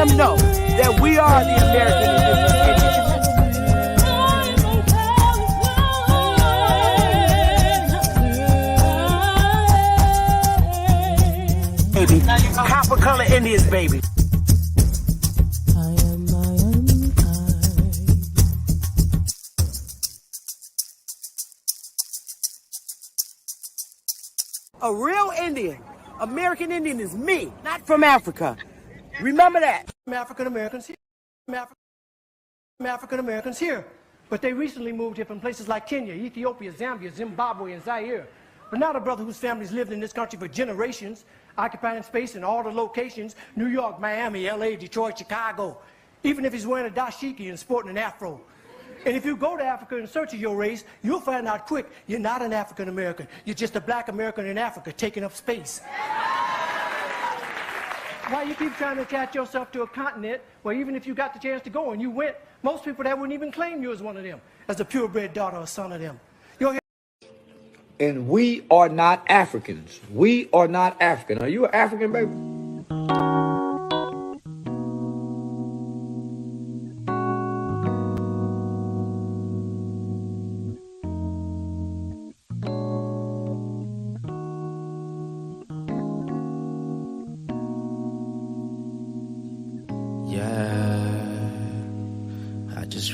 them know that we are the American Indians. Baby, copper color Indians, baby. A real Indian, American Indian is me, not from Africa. Remember that. African Americans here. African Americans here. But they recently moved here from places like Kenya, Ethiopia, Zambia, Zimbabwe, and Zaire. But now the brother whose family's lived in this country for generations, occupying space in all the locations, New York, Miami, LA, Detroit, Chicago. Even if he's wearing a dashiki and sporting an afro. And if you go to Africa in search of your race, you'll find out quick, you're not an African American. You're just a black American in Africa taking up space. Why you keep trying to attach yourself to a continent where even if you got the chance to go and you went, most people that wouldn't even claim you as one of them, as a purebred daughter or son of them. And we are not Africans. We are not African. Are you an African, baby?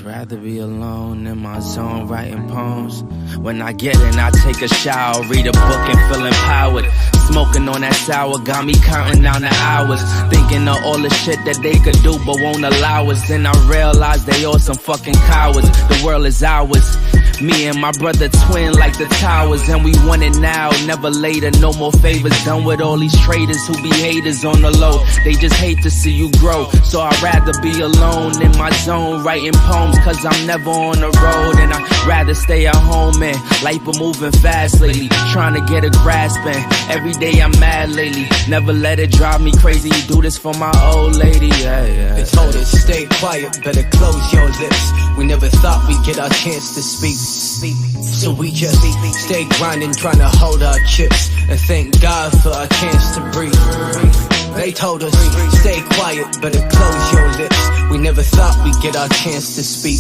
Rather be alone in my zone writing poems. When I get in, I take a shower, read a book and feel empowered. Smoking on that sour got me counting down the hours, thinking of all the shit that they could do but won't allow us. Then I realized they all some fucking cowards. The world is ours. Me and my brother twin like the towers, and we want it now, never later. No more favors done with all these traitors who be haters on the low. They just hate to see you grow, so I'd rather be alone in my zone writing poems, cause I'm never on the road. And I'd rather stay at home, and life been moving fast lately, trying to get a grasp, and every day I'm mad lately. Never let it drive me crazy, you do this for my old lady, yeah. They told us stay quiet, better close your lips. We never thought we'd get our chance to speak. So we just stay grinding, trying to hold our chips, and thank God for our chance to breathe. They told us stay quiet, better close your lips. We never thought we'd get our chance to speak.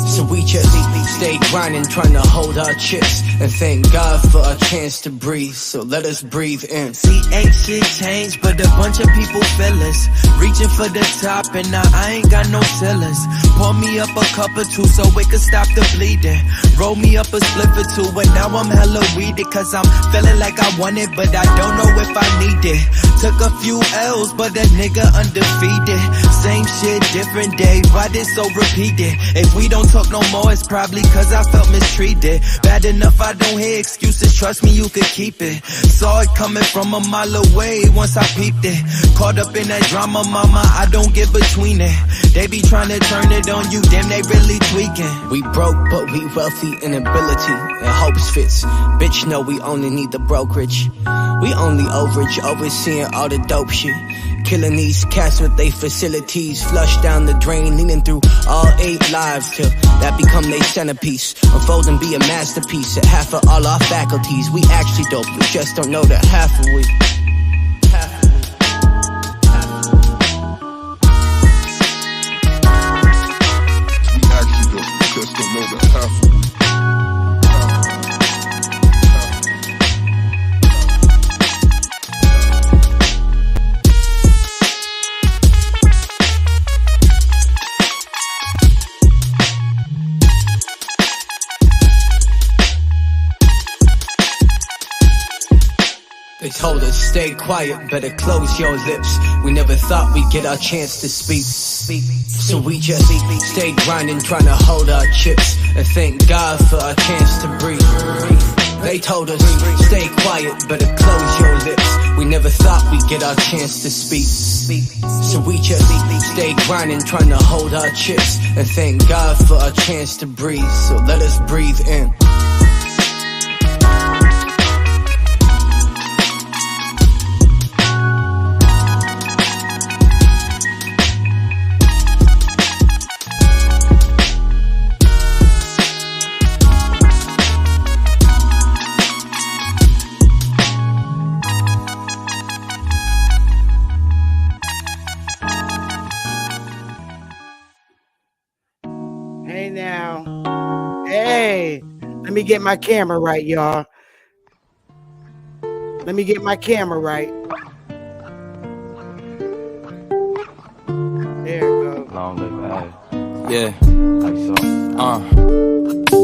So we just stay grinding, trying to hold our chips, and thank God for our chance to breathe. So let us breathe in. See, ain't shit changed, but a bunch of people feel us. Reaching for the top, and now I ain't got no ceilings. Pour me up a cup or two so it can stop the bleeding. Roll me up a spliff or two, and now I'm hella weeded, cause I'm feeling like I want it, but I don't know if I need it. Took a few L's, but that nigga undefeated. Same shit, different day, why this so repeated? If we don't talk no more, it's probably cause I felt mistreated. Bad enough I don't hear excuses, trust me you could keep it. Saw it coming from a mile away once I peeped it. Caught up in that drama, mama, I don't get between it. They be trying to turn it on you, damn they really tweaking. We broke, but we wealthy in ability and hopes fits. Bitch, no, we only need the brokerage. We only overage, overseeing all the dope shit. Killing these cats with they facilities. Flush down the drain, leaning through all 8 lives till that become they centerpiece. Unfold and be a masterpiece at half of all our faculties. We actually dope, we just don't know that half of we. Just don't know the half of it. They told us stay quiet, better close your lips. We never thought we'd get our chance to speak. So we just stay grinding, trying to hold our chips, and thank God for our chance to breathe. They told us stay quiet, better close your lips. We never thought we'd get our chance to speak. So we just stay grinding, trying to hold our chips, and thank God for our chance to breathe. So let us breathe in. get my camera right, y'all. Let me get my camera right. There it goes. Long live Ag. Yeah.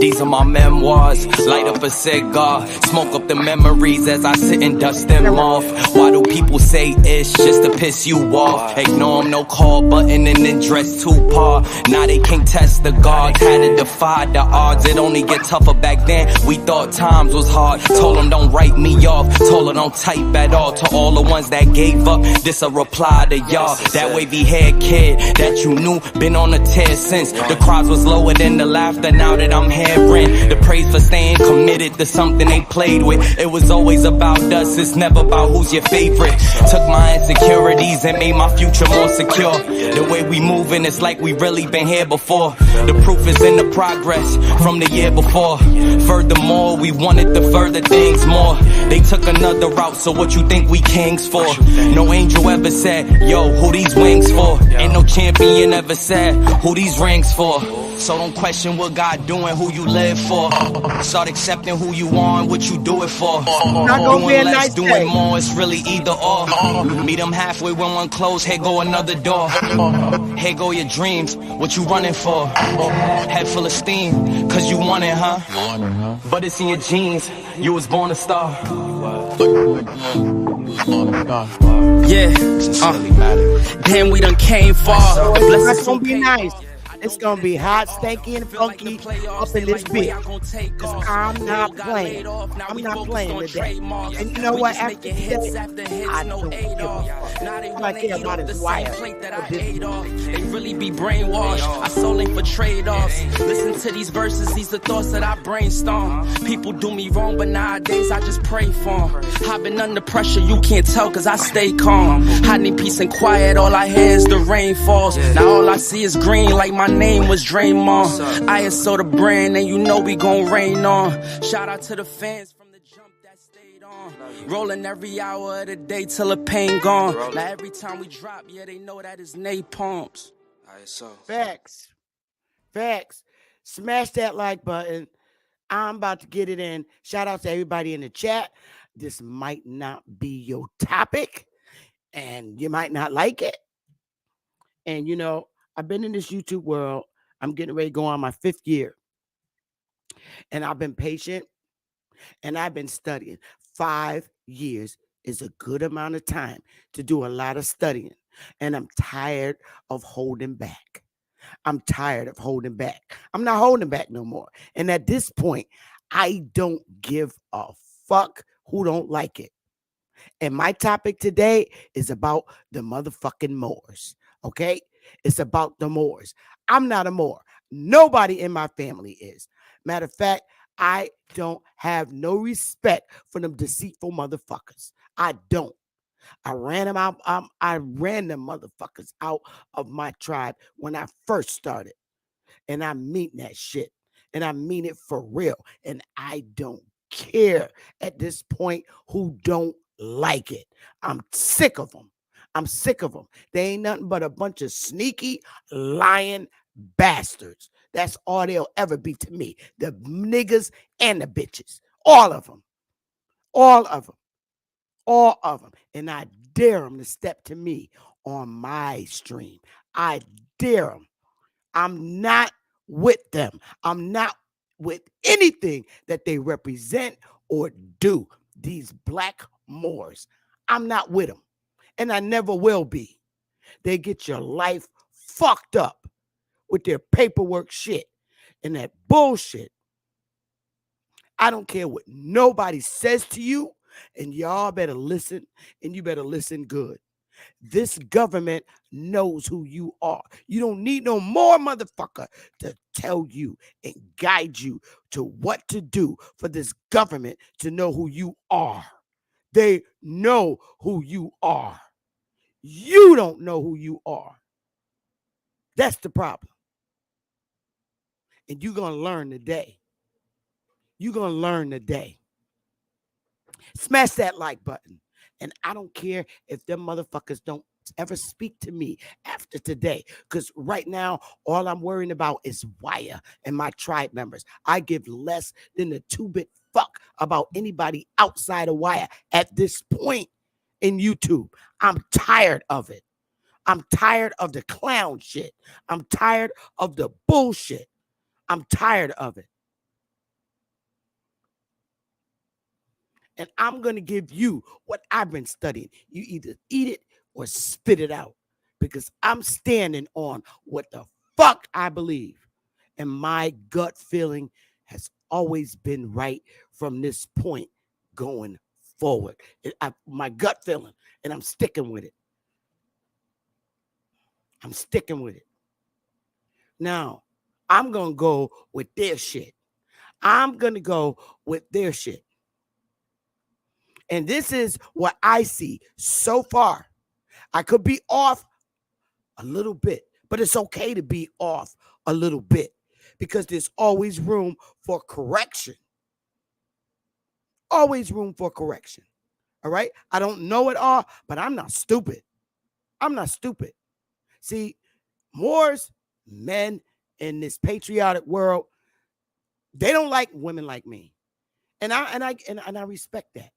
These are my memoirs. Light up a cigar, smoke up the memories as I sit and dust them off. Why do people say it's just to piss you off? Ignore them, no call button and then dress too par. Now they can't test the guard. Had to defy the odds. It only get tougher back then. We thought times was hard. Told them don't write me off. Told her don't type at all. To all the ones that gave up, this a reply to y'all. That wavy haired kid that you knew been on a tear since. The crowds was lower than the laughter. Now that I'm hearing the praise for staying committed to something they played with. It was always about us, it's never about who's your favorite. Took my insecurities and made my future more secure. The way we moving, it's like we really been here before. The proof is in the progress from the year before. Furthermore, we wanted the further things more. They took another route, so what you think we kings for? No angel ever said, yo, who these wings for? Ain't no champion ever said, who these rings for? So don't question what God doing, who you live for. Start accepting who you are and what you do it for. Doing less, doing more, it's really either or. Meet them halfway when one close, here go another door. Here go your dreams, what you running for? Head full of steam, cause you want it, huh? But it's in your genes, you was born a star. Yeah, damn, we done came far. So it's gonna be nice. It's gonna be hot, stanky, and funky up in this bitch. Cause I'm not playing. I'm not playing today. And you know what? After today, I don't give a fuck. I care about his wife. They really be brainwashed. I sold ain't for trade-offs. Listen to these verses, these are thoughts that I brainstorm. People do me wrong, but nowadays I just pray for them. I've been under pressure, you can't tell cause I stay calm. I need peace and quiet, all I hear is the rain falls. Now all I see is green like my name was Draymond. I saw the brand and you know we gon' rain on. Shout out to the fans from the jump that stayed on. Rolling every hour of the day till the pain gone. Now every time we drop, yeah, they know that is napalms. Facts. Facts. Smash that like button. I'm about to get it in. Shout out to everybody in the chat. This might not be your topic and you might not like it. And you know, I've been in this YouTube world. I'm getting ready to go on my 5th year. And I've been patient and I've been studying. 5 years is a good amount of time to do a lot of studying. And I'm tired of holding back. I'm tired of holding back. I'm not holding back no more. And at this point, I don't give a fuck who don't like it. And my topic today is about the motherfucking Moors. Okay? It's about the Moors. I'm not a Moor. Nobody in my family is. Matter of fact, I don't have no respect for them deceitful motherfuckers. I don't. I ran them out. I ran them motherfuckers out of my tribe when I first started. And I mean that shit. And I mean it for real. And I don't care at this point who don't like it. I'm sick of them. I'm sick of them. They ain't nothing but a bunch of sneaky, lying bastards. That's all they'll ever be to me. The niggas and the bitches. All of them. All of them. All of them. And I dare them to step to me on my stream. I dare them. I'm not with them. I'm not with anything that they represent or do. These black Moors. I'm not with them. And I never will be. They get your life fucked up with their paperwork shit and that bullshit. I don't care what nobody says to you, and y'all better listen, and you better listen good. This government knows who you are. You don't need no more motherfucker to tell you and guide you to what to do for this government to know who you are. They know who you are. You don't know who you are. That's the problem. And you're going to learn today. You're going to learn today. Smash that like button. And I don't care if them motherfuckers don't ever speak to me after today, because right now all I'm worrying about is Wire and my tribe members. I give less than a 2-bit fuck about anybody outside of Wire at this point in YouTube. I'm tired of it. I'm tired of the clown shit. I'm tired of the bullshit. I'm tired of it. And I'm going to give you what I've been studying. You either eat it or spit it out, because I'm standing on what the fuck I believe. And my gut feeling has always been right from this point going forward. My gut feeling, and I'm sticking with it. I'm sticking with it. Now, I'm going to go with their shit. I'm going to go with their shit. And this is what I see so far. I could be off a little bit, but it's okay to be off a little bit, because there's always room for correction. Always room for correction. All right? I don't know it all, but I'm not stupid. I'm not stupid. See, Moors, men in this patriotic world, they don't like women like me. And I respect that.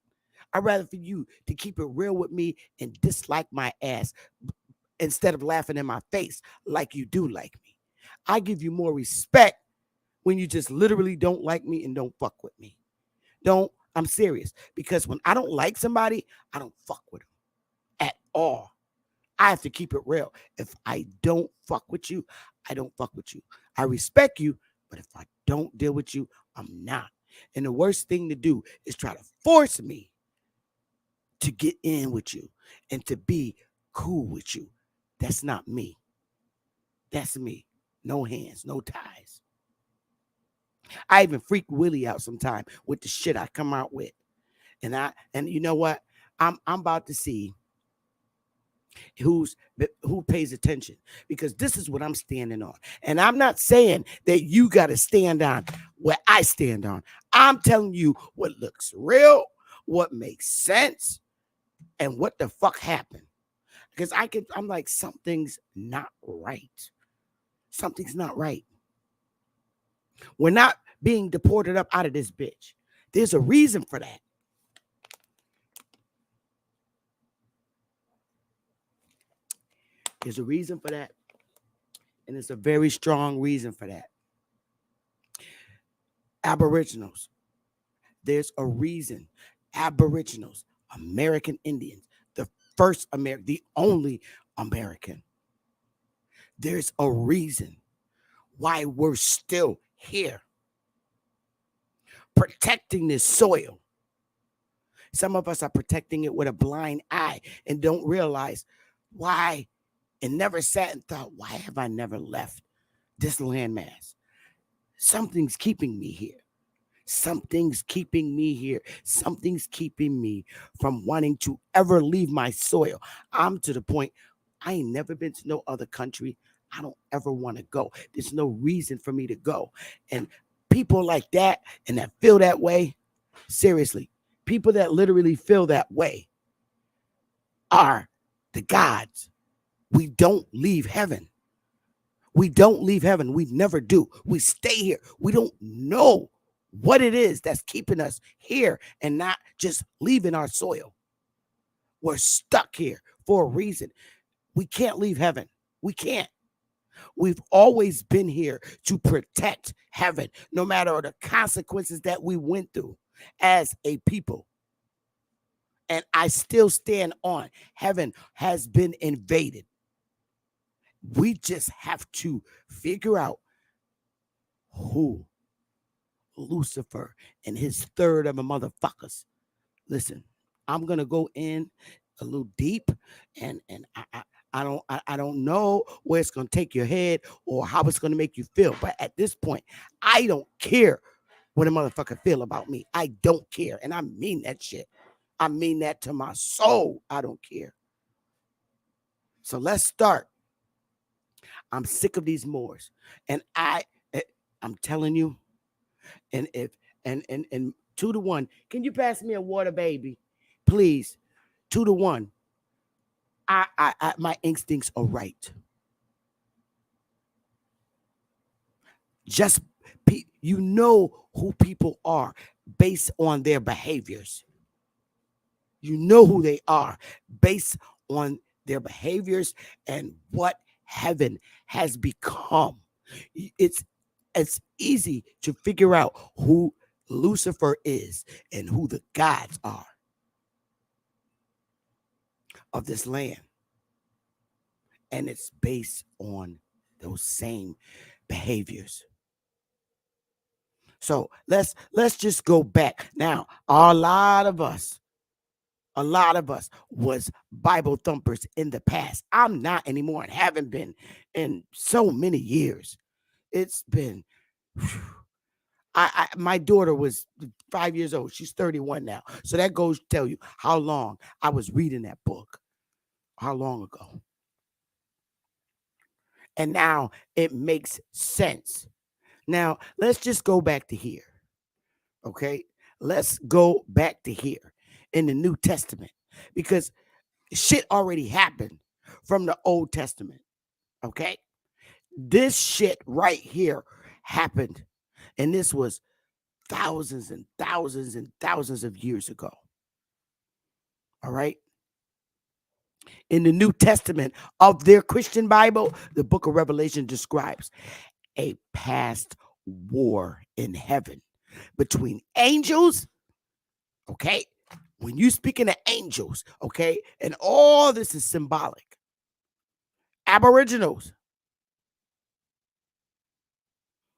I'd rather for you to keep it real with me and dislike my ass instead of laughing in my face like you do like me. I give you more respect when you just literally don't like me and don't fuck with me. I'm serious. Because when I don't like somebody, I don't fuck with them at all. I have to keep it real. If I don't fuck with you, I don't fuck with you. I respect you, but if I don't deal with you, I'm not. And the worst thing to do is try to force me to get in with you and to be cool with you. That's not me. That's me. No hands, no ties. I even freak Willie out sometime with the shit I come out with. And you know what? I'm about to see who pays attention, because this is what I'm standing on. And I'm not saying that you got to stand on where I stand on. I'm telling you what looks real, what makes sense, and what the fuck happened. Because I'm like, something's not right. Something's not right. We're not being deported up out of this bitch. There's a reason for that. There's a reason for that. And it's a very strong reason for that. Aboriginals. There's a reason. Aboriginals, American Indians, the first American, the only American. There's a reason why we're still here, protecting this soil. Some of us are protecting it with a blind eye and don't realize why, and never sat and thought, why have I never left this landmass? Something's keeping me here. Something's keeping me here. Something's keeping me from wanting to ever leave my soil. I'm to the point, I ain't never been to no other country. I don't ever want to go. There's no reason for me to go. And people like that and that feel that way, seriously, people that literally feel that way are the gods. We don't leave heaven. We don't leave heaven. We never do. We stay here. We don't know what it is that's keeping us here and not just leaving our soil. We're stuck here for a reason. We can't leave heaven. We can't. We've always been here to protect heaven, no matter the consequences that we went through as a people. And I still stand on, heaven has been invaded. We just have to figure out who Lucifer and his third of a motherfuckers. Listen, I'm gonna go in a little deep, and I don't know where it's gonna take your head or how it's gonna make you feel. But at this point, I don't care what a motherfucker feel about me. I don't care, and I mean that shit. I mean that to my soul. I don't care. So let's start. I'm sick of these Moors, and I'm telling you, and if and 2-1, can you pass me a water, baby, please? 2-1. my instincts are right. Just you know who people are based on their behaviors. You know who they are based on their behaviors and what heaven has become. It's it's easy to figure out who Lucifer is and who the gods are of this land. And it's based on those same behaviors. So let's just go back. Now, a lot of us was Bible thumpers in the past. I'm not anymore and haven't been in so many years. It's been my daughter was 5 years old. She's 31 now. So that goes to tell you how long I was reading that book. How long ago? And now it makes sense. Now, let's just go back to here. Okay? Let's go back to here in the New Testament because shit already happened from the Old Testament. Okay? This shit right here happened. And this was thousands and thousands and thousands of years ago. All right? In the New Testament of their Christian Bible, the book of Revelation describes a past war in heaven between angels. Okay? When you speaking of angels, okay, and all this is symbolic. Aboriginals,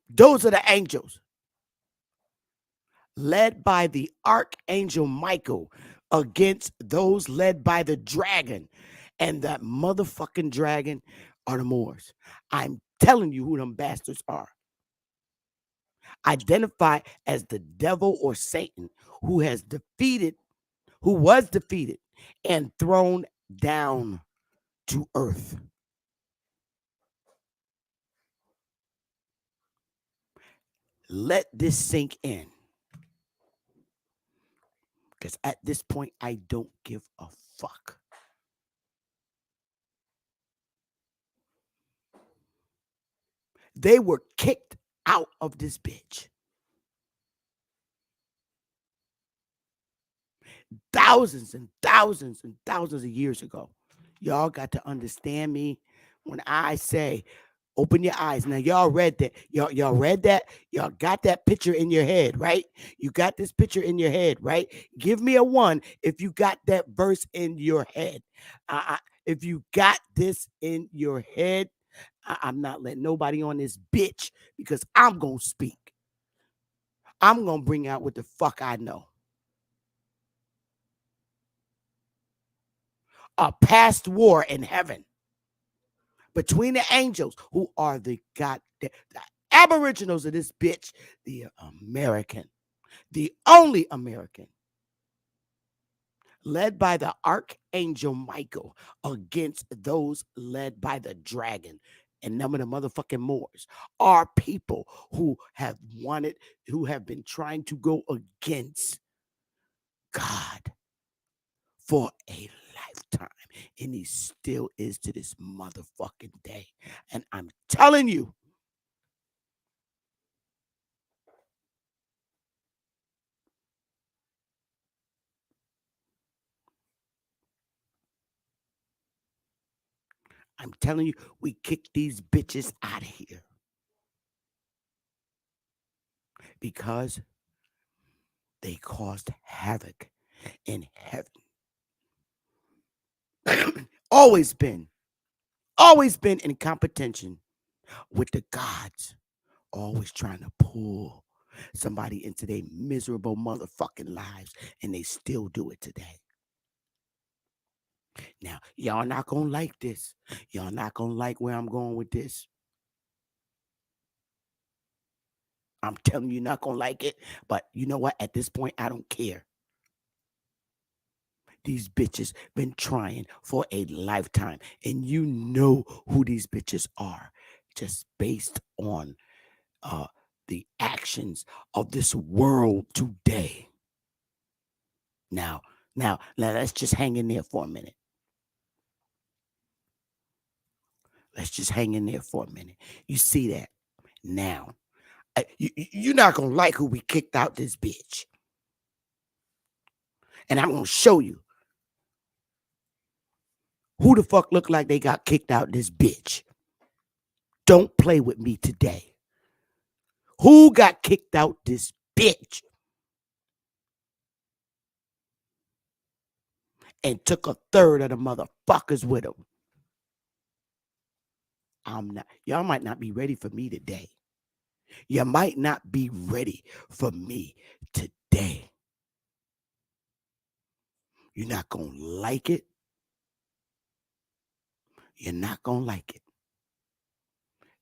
those are the angels, led by the archangel Michael against those led by the dragon. And that motherfucking dragon are the Moors. I'm telling you who them bastards are. Identify as the devil or Satan who was defeated and thrown down to earth. Let this sink in. Because at this point, I don't give a fuck. They were kicked out of this bitch. Thousands and thousands and thousands of years ago. Y'all got to understand me when I say open your eyes. Now y'all read that. Y'all read that. Y'all got that picture in your head, right? You got this picture in your head, right? Give me a 1 if you got that verse in your head. If you got this in your head, I'm not letting nobody on this bitch because I'm gonna speak. I'm gonna bring out what the fuck I know. A past war in heaven between the angels who are the aboriginals of this bitch, the American, the only American, led by the archangel Michael against those led by the dragon. And none of the motherfucking Moors are people who have been trying to go against God for a lifetime. And he still is to this motherfucking day. And I'm telling you, we kick these bitches out of here. Because they caused havoc in heaven. always been in competition with the gods, always trying to pull somebody into their miserable motherfucking lives, and they still do it today. Now, y'all not gonna like this. Y'all not gonna like where I'm going with this. I'm telling you, you're not gonna like it, but you know what? At this point, I don't care. These bitches been trying for a lifetime, and you know who these bitches are, just based on the actions of this world today. Now, let's just hang in there for a minute. Let's just hang in there for a minute. You see that now. You're not going to like who we kicked out this bitch. And I'm going to show you who the fuck look like they got kicked out this bitch. Don't play with me today. Who got kicked out this bitch? And took a third of the motherfuckers with them. Y'all might not be ready for me today. You might not be ready for me today. You're not going to like it. You're not going to like it.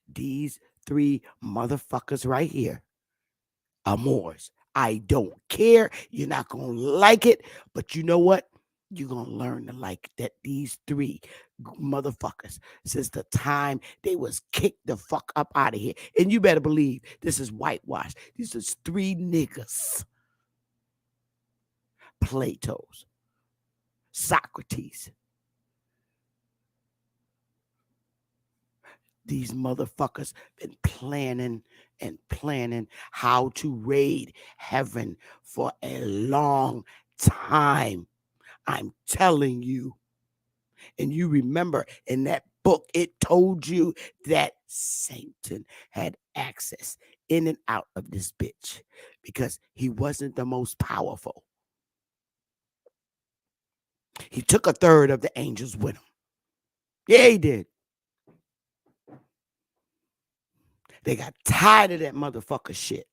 These 3 motherfuckers right here are Moors. I don't care. You're not going to like it. But you know what? You're going to learn to like that these 3 motherfuckers, since the time they was kicked the fuck up out of here. And you better believe this is whitewash. These is 3 niggas. Plato's, Socrates. These motherfuckers been planning and planning how to raid heaven for a long time. I'm telling you. And you remember in that book, it told you that Satan had access in and out of this bitch because he wasn't the most powerful. He took a third of the angels with him. Yeah, he did. They got tired of that motherfucker shit.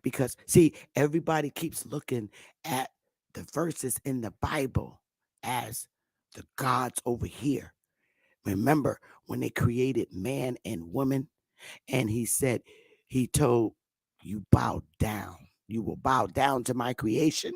Because, see, everybody keeps looking at the verses in the Bible as the gods over here. Remember when they created man and woman, and he told you bow down. You will bow down to my creation.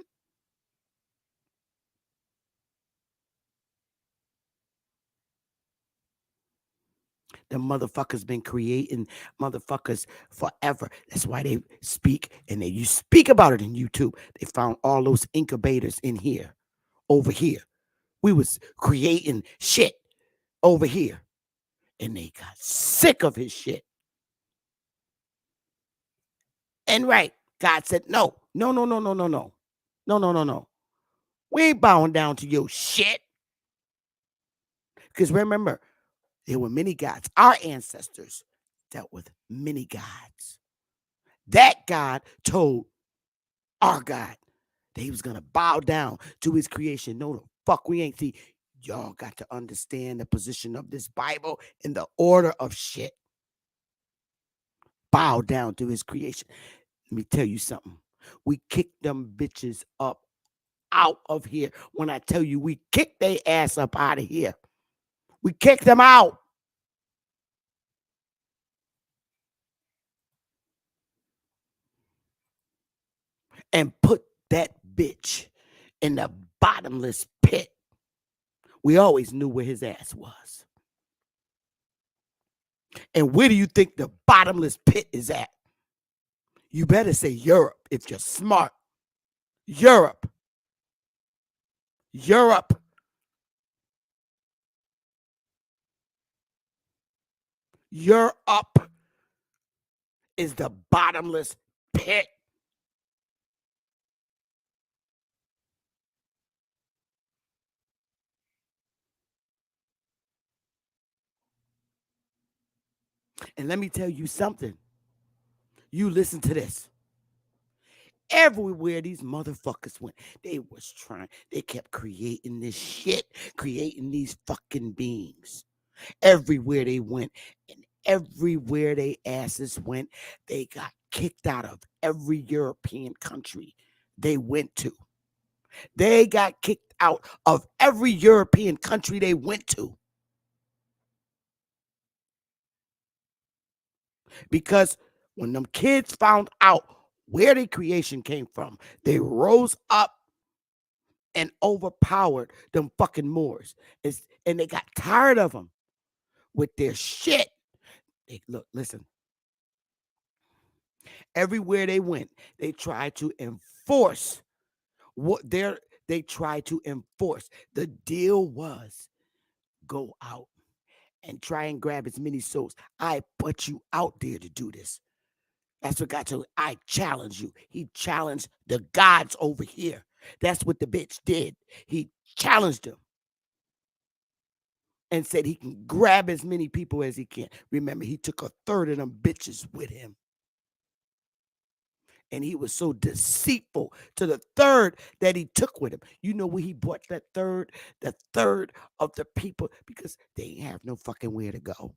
The motherfuckers been creating motherfuckers forever. That's why they speak, and you speak about it in YouTube. They found all those incubators in here, over here. We was creating shit over here, and they got sick of his shit. And right, God said, no. We ain't bowing down to your shit. Because remember, there were many gods. Our ancestors dealt with many gods. That God told our God that he was going to bow down to his creation. No, the fuck we ain't. See, y'all got to understand the position of this Bible and the order of shit. Bow down to his creation. Let me tell you something. We kicked them bitches up out of here. When I tell you we kicked their ass up out of here. We kicked them out. And put that bitch in the bottomless pit. We always knew where his ass was. And where do you think the bottomless pit is at? You better say Europe if you're smart. Europe. Europe. Europe is the bottomless pit. And let me tell you something. You listen to this. Everywhere these motherfuckers went, they kept creating this shit, creating these fucking beings. Everywhere they went, and everywhere they asses went, they got kicked out of every European country they went to. They got kicked out of every European country they went to. Because when them kids found out where their creation came from, they rose up and overpowered them fucking Moors. And they got tired of them with their shit. Look, listen. Everywhere they went, they tried to enforce they tried to enforce. The deal was go out and try and grab as many souls. I put you out there to do this. That's what God told me. I challenge you. He challenged the gods over here. That's what the bitch did. He challenged them and said he can grab as many people as he can. Remember, he took a third of them bitches with him. And he was so deceitful to the third that he took with him. You know where he brought that third? The third of the people, because they ain't have no fucking where to go.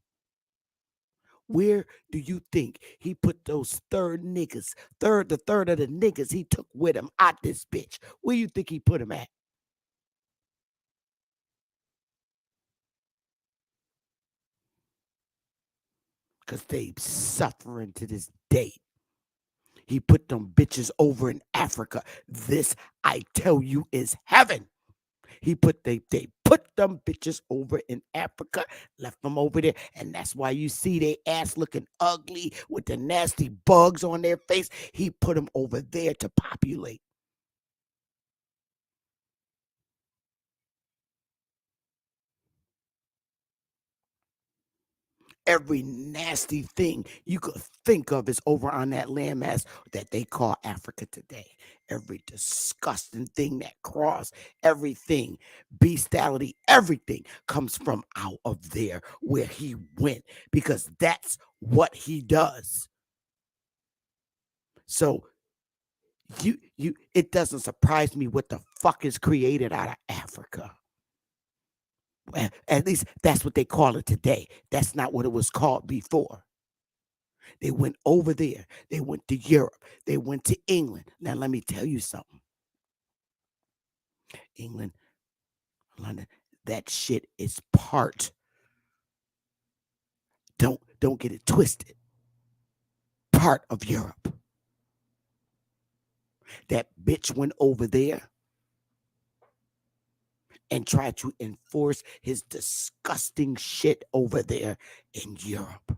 Where do you think he put those the third of the niggas he took with him out this bitch? Where you think he put him at? Because they suffering to this day. He put them bitches over in Africa. This, I tell you, is heaven. They put them bitches over in Africa, left them over there, and that's why you see their ass looking ugly with the nasty bugs on their face. He put them over there to populate. Every nasty thing you could think of is over on that landmass that they call Africa today. Every disgusting thing that crawls, everything, bestiality, everything comes from out of there where he went, because that's what he does. So it doesn't surprise me what the fuck is created out of Africa. At least that's what they call it today. That's not what it was called before. They went over there. They went to Europe. They went to England. Now, let me tell you something. England, London, that shit is part. Don't get it twisted. Part of Europe. That bitch went over there and tried to enforce his disgusting shit over there in Europe.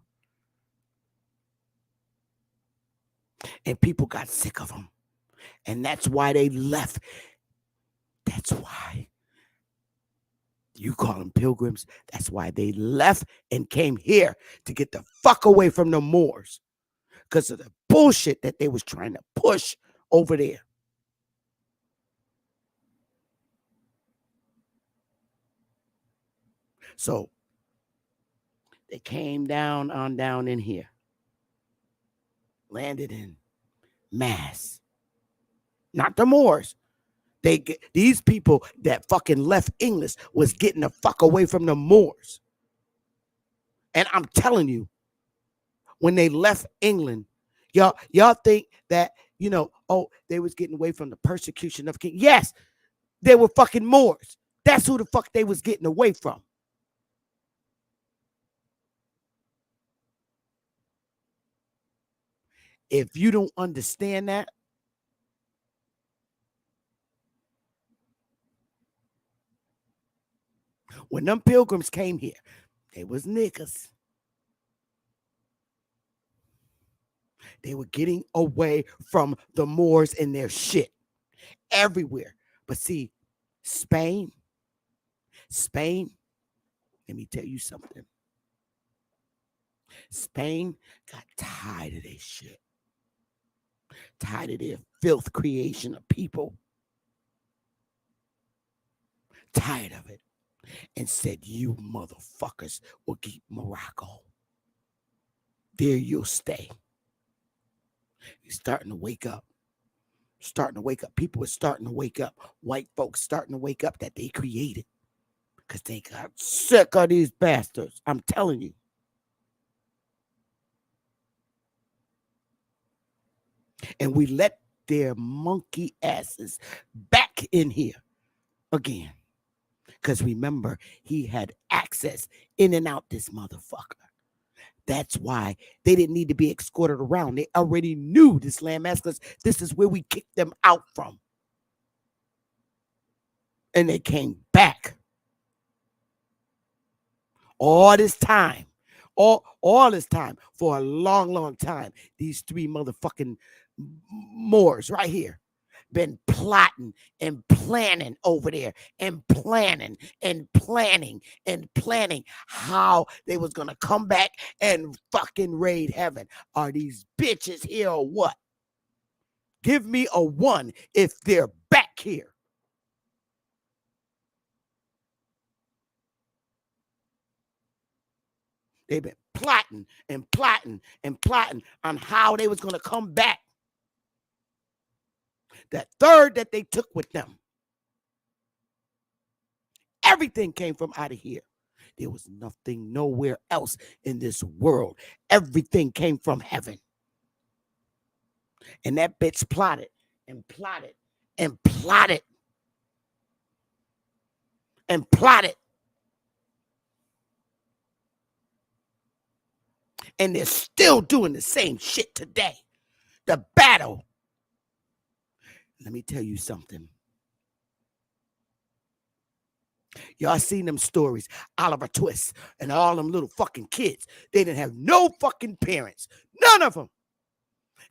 And people got sick of him. And that's why they left. That's why. You call them pilgrims. That's why they left and came here to get the fuck away from the Moors. Because of the bullshit that they was trying to push over there. So they came down in here. Landed in mass. Not the Moors. These people that fucking left English was getting the fuck away from the Moors. And I'm telling you, when they left England, y'all think that, they was getting away from the persecution of king. Yes, they were fucking Moors. That's who the fuck they was getting away from. If you don't understand that, when them pilgrims came here, they was niggas. They were getting away from the Moors and their shit everywhere. But see, Spain, let me tell you something. Spain got tired of their shit. Tired of their filth creation of people. Tired of it. And said, you motherfuckers will keep Morocco. There you'll stay. You're starting to wake up. People are starting to wake up. White folks starting to wake up that they created. Because they got sick of these bastards. I'm telling you. And we let their monkey asses back in here again. Because remember, he had access in and out this motherfucker. That's why they didn't need to be escorted around. They already knew this landmass because this is where we kicked them out from. And they came back. All this time. All this time. For a long, long time. These three motherfucking Moors right here. been plotting and planning over there and planning and planning and planning how they was gonna come back and fucking raid heaven. Are these bitches here or what? Give me a 1 if they're back here. They've been plotting and plotting and plotting on how they was gonna come back. That third that they took with them, everything came from out of here. There was nothing nowhere else in this world. Everything came from heaven. And that bitch plotted and plotted and plotted and plotted. And they're still doing the same shit today. The battle. Let me tell you something. Y'all seen them stories, Oliver Twist and all them little fucking kids. They didn't have no fucking parents. None of them.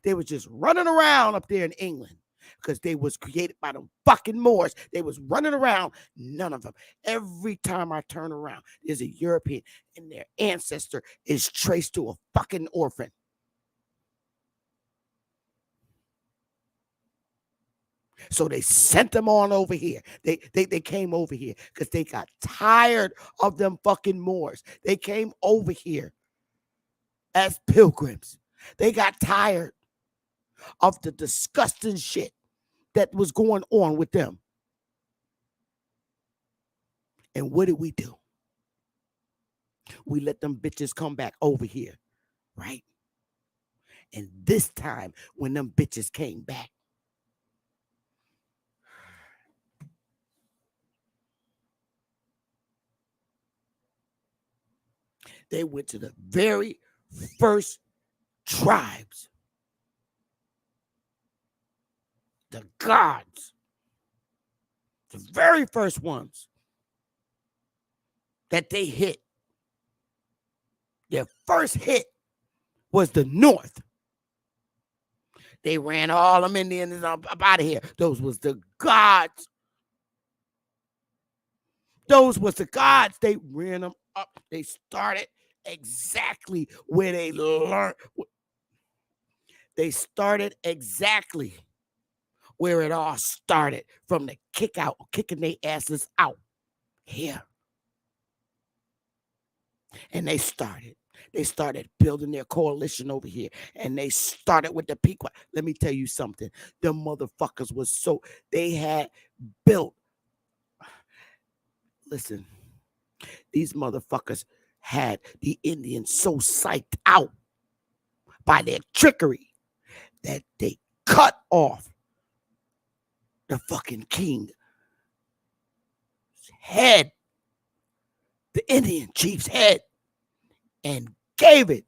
They was just running around up there in England because they was created by the fucking Moors. They was running around. None of them. Every time I turn around, there's a European and their ancestor is traced to a fucking orphan. So they sent them on over here. They came over here because they got tired of them fucking Moors. They came over here as pilgrims. They got tired of the disgusting shit that was going on with them. And what did we do? We let them bitches come back over here, right? And this time, when them bitches came back, they went to the very first tribes, the gods, the very first ones that they hit. Their first hit was the North. They ran all them Indians up out of here. Those was the gods. Those was the gods. They ran them up. They started exactly where they learned. They started exactly where it all started, from the kicking their asses out here. And they started building their coalition over here. And they started with the Pequot. Let me tell you something. The motherfuckers was so, they had built. Listen, these motherfuckers had the Indians so psyched out by their trickery that they cut off the fucking king's head, the Indian chief's head, and gave it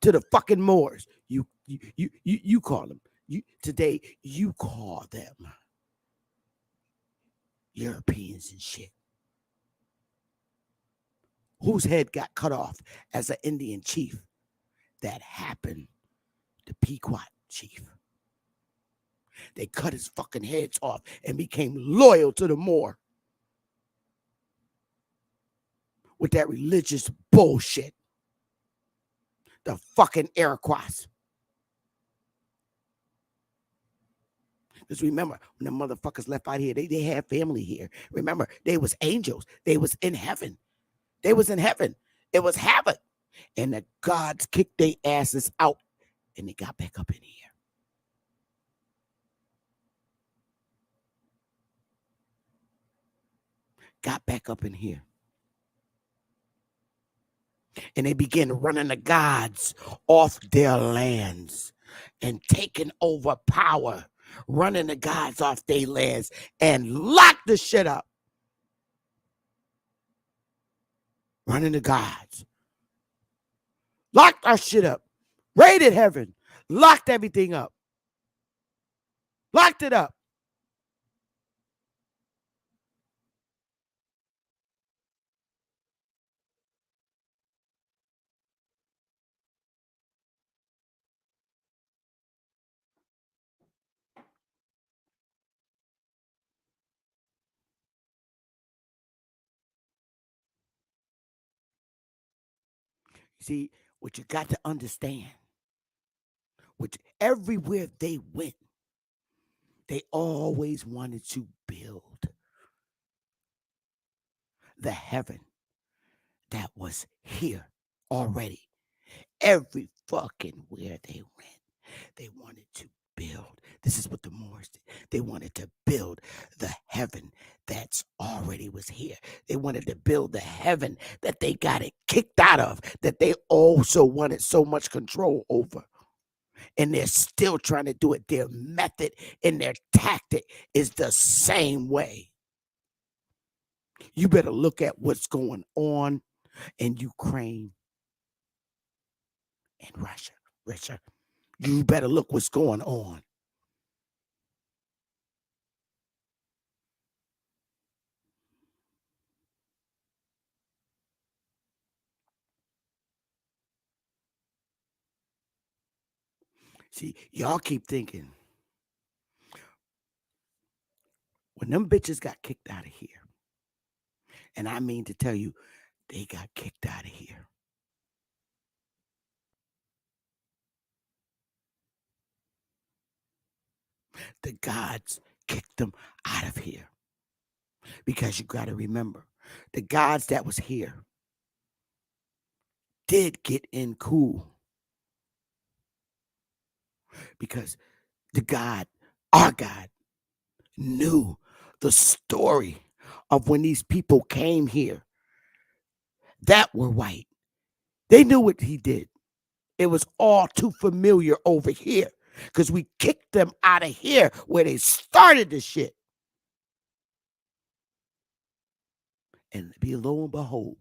to the fucking Moors. You call them. Today you call them Europeans and shit. Whose head got cut off as an Indian chief? That happened. The Pequot chief. They cut his fucking heads off and became loyal to the Moor with that religious bullshit. The fucking Iroquois. Because remember, when the motherfuckers left out here, they had family here. Remember, they was angels. They was in heaven. They was in heaven. It was heaven. And the gods kicked their asses out and they got back up in here. Got back up in here. And they began running the gods off their lands and taking over power, running the gods off their lands and locked the shit up. Running the gods. Locked our shit up. Raided heaven. Locked everything up. Locked it up. See, what you got to understand, which everywhere they went, they always wanted to build the heaven that was here already. Every fucking where they went, they wanted to build. This is what the Moors did. They wanted to build the heaven that's already was here. They wanted to build the heaven that they got it kicked out of, that they also wanted so much control over. And they're still trying to do it. Their method and their tactic is the same way. You better look at what's going on in Ukraine and Russia. You better look what's going on. See, y'all keep thinking when them bitches got kicked out of here, and I mean to tell you, they got kicked out of here. The gods kicked them out of here. Because you got to remember, the gods that was here did get in cool. Because the God, our God, knew the story of when these people came here that were white. They knew what he did. It was all too familiar over here because we kicked them out of here where they started the shit. And lo and behold,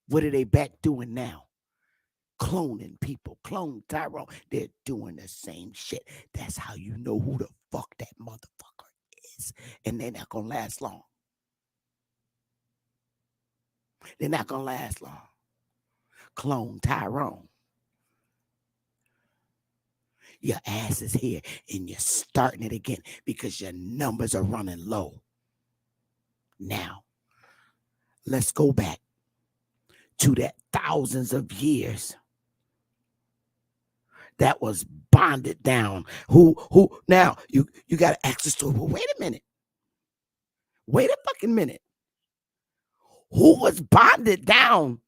what are they back doing now? Cloning people, clone Tyrone. They're doing the same shit. That's how you know who the fuck that motherfucker is. And they're not going to last long. They're not going to last long. Clone Tyrone. Your ass is here and you're starting it again because your numbers are running low. Now, let's go back to that thousands of years that was bonded down. Who now you got to ask the story. Well, wait a minute. Wait a fucking minute. Who was bonded down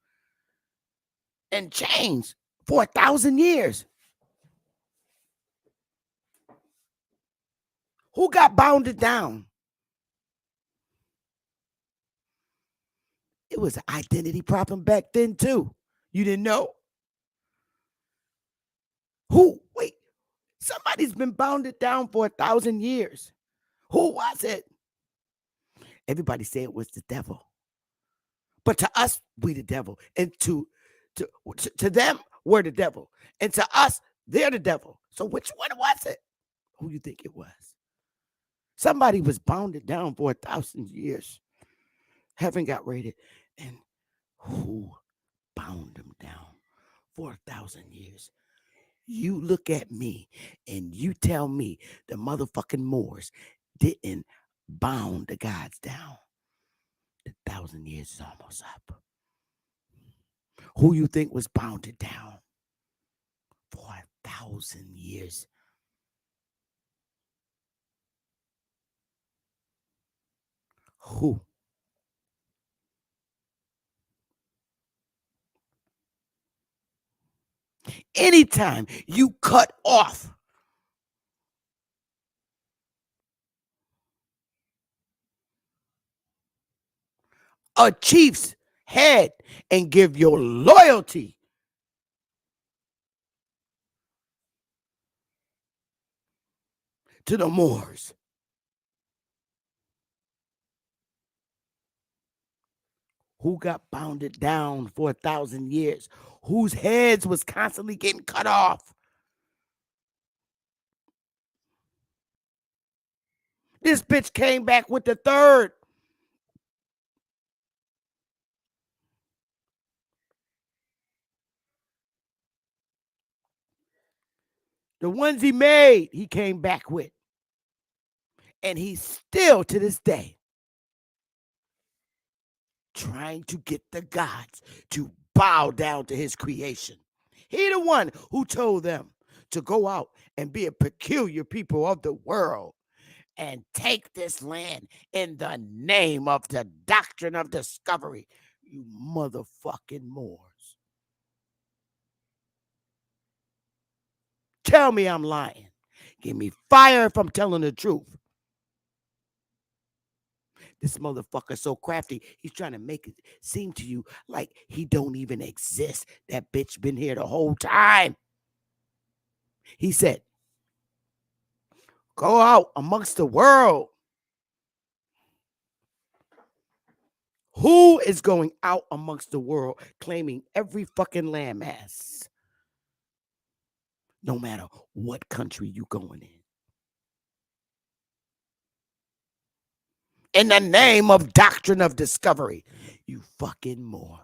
and changed for 1,000 years? Who got bounded down? It was an identity problem back then too. You didn't know? Who? Wait, somebody's been bounded down for 1,000 years. Who was it? Everybody said it was the devil. But to us, we the devil. And to them, we're the devil. And to us, they're the devil. So which one was it? Who do you think it was? Somebody was bounded down for 1,000 years. Heaven got raided. And who bound them down for 1,000 years? You look at me and you tell me the motherfucking Moors didn't bound the gods down. The 1,000 years is almost up. Who you think was bounded down for 1,000 years? Who? Anytime you cut off a chief's head and give your loyalty to the Moors, who got bounded down for 1,000 years, whose heads was constantly getting cut off. This bitch came back with the third. The ones he made, he came back with. And he's still to this day trying to get the gods to bow down to his creation. He the one who told them to go out and be a peculiar people of the world and take this land in the name of the doctrine of discovery. You motherfucking Moors. Tell me I'm lying. Give me fire if I'm telling the truth. This motherfucker so crafty, he's trying to make it seem to you like he don't even exist. That bitch been here the whole time. He said, go out amongst the world. Who is going out amongst the world claiming every fucking landmass? No matter what country you going in the name of doctrine of discovery, you fucking Moor.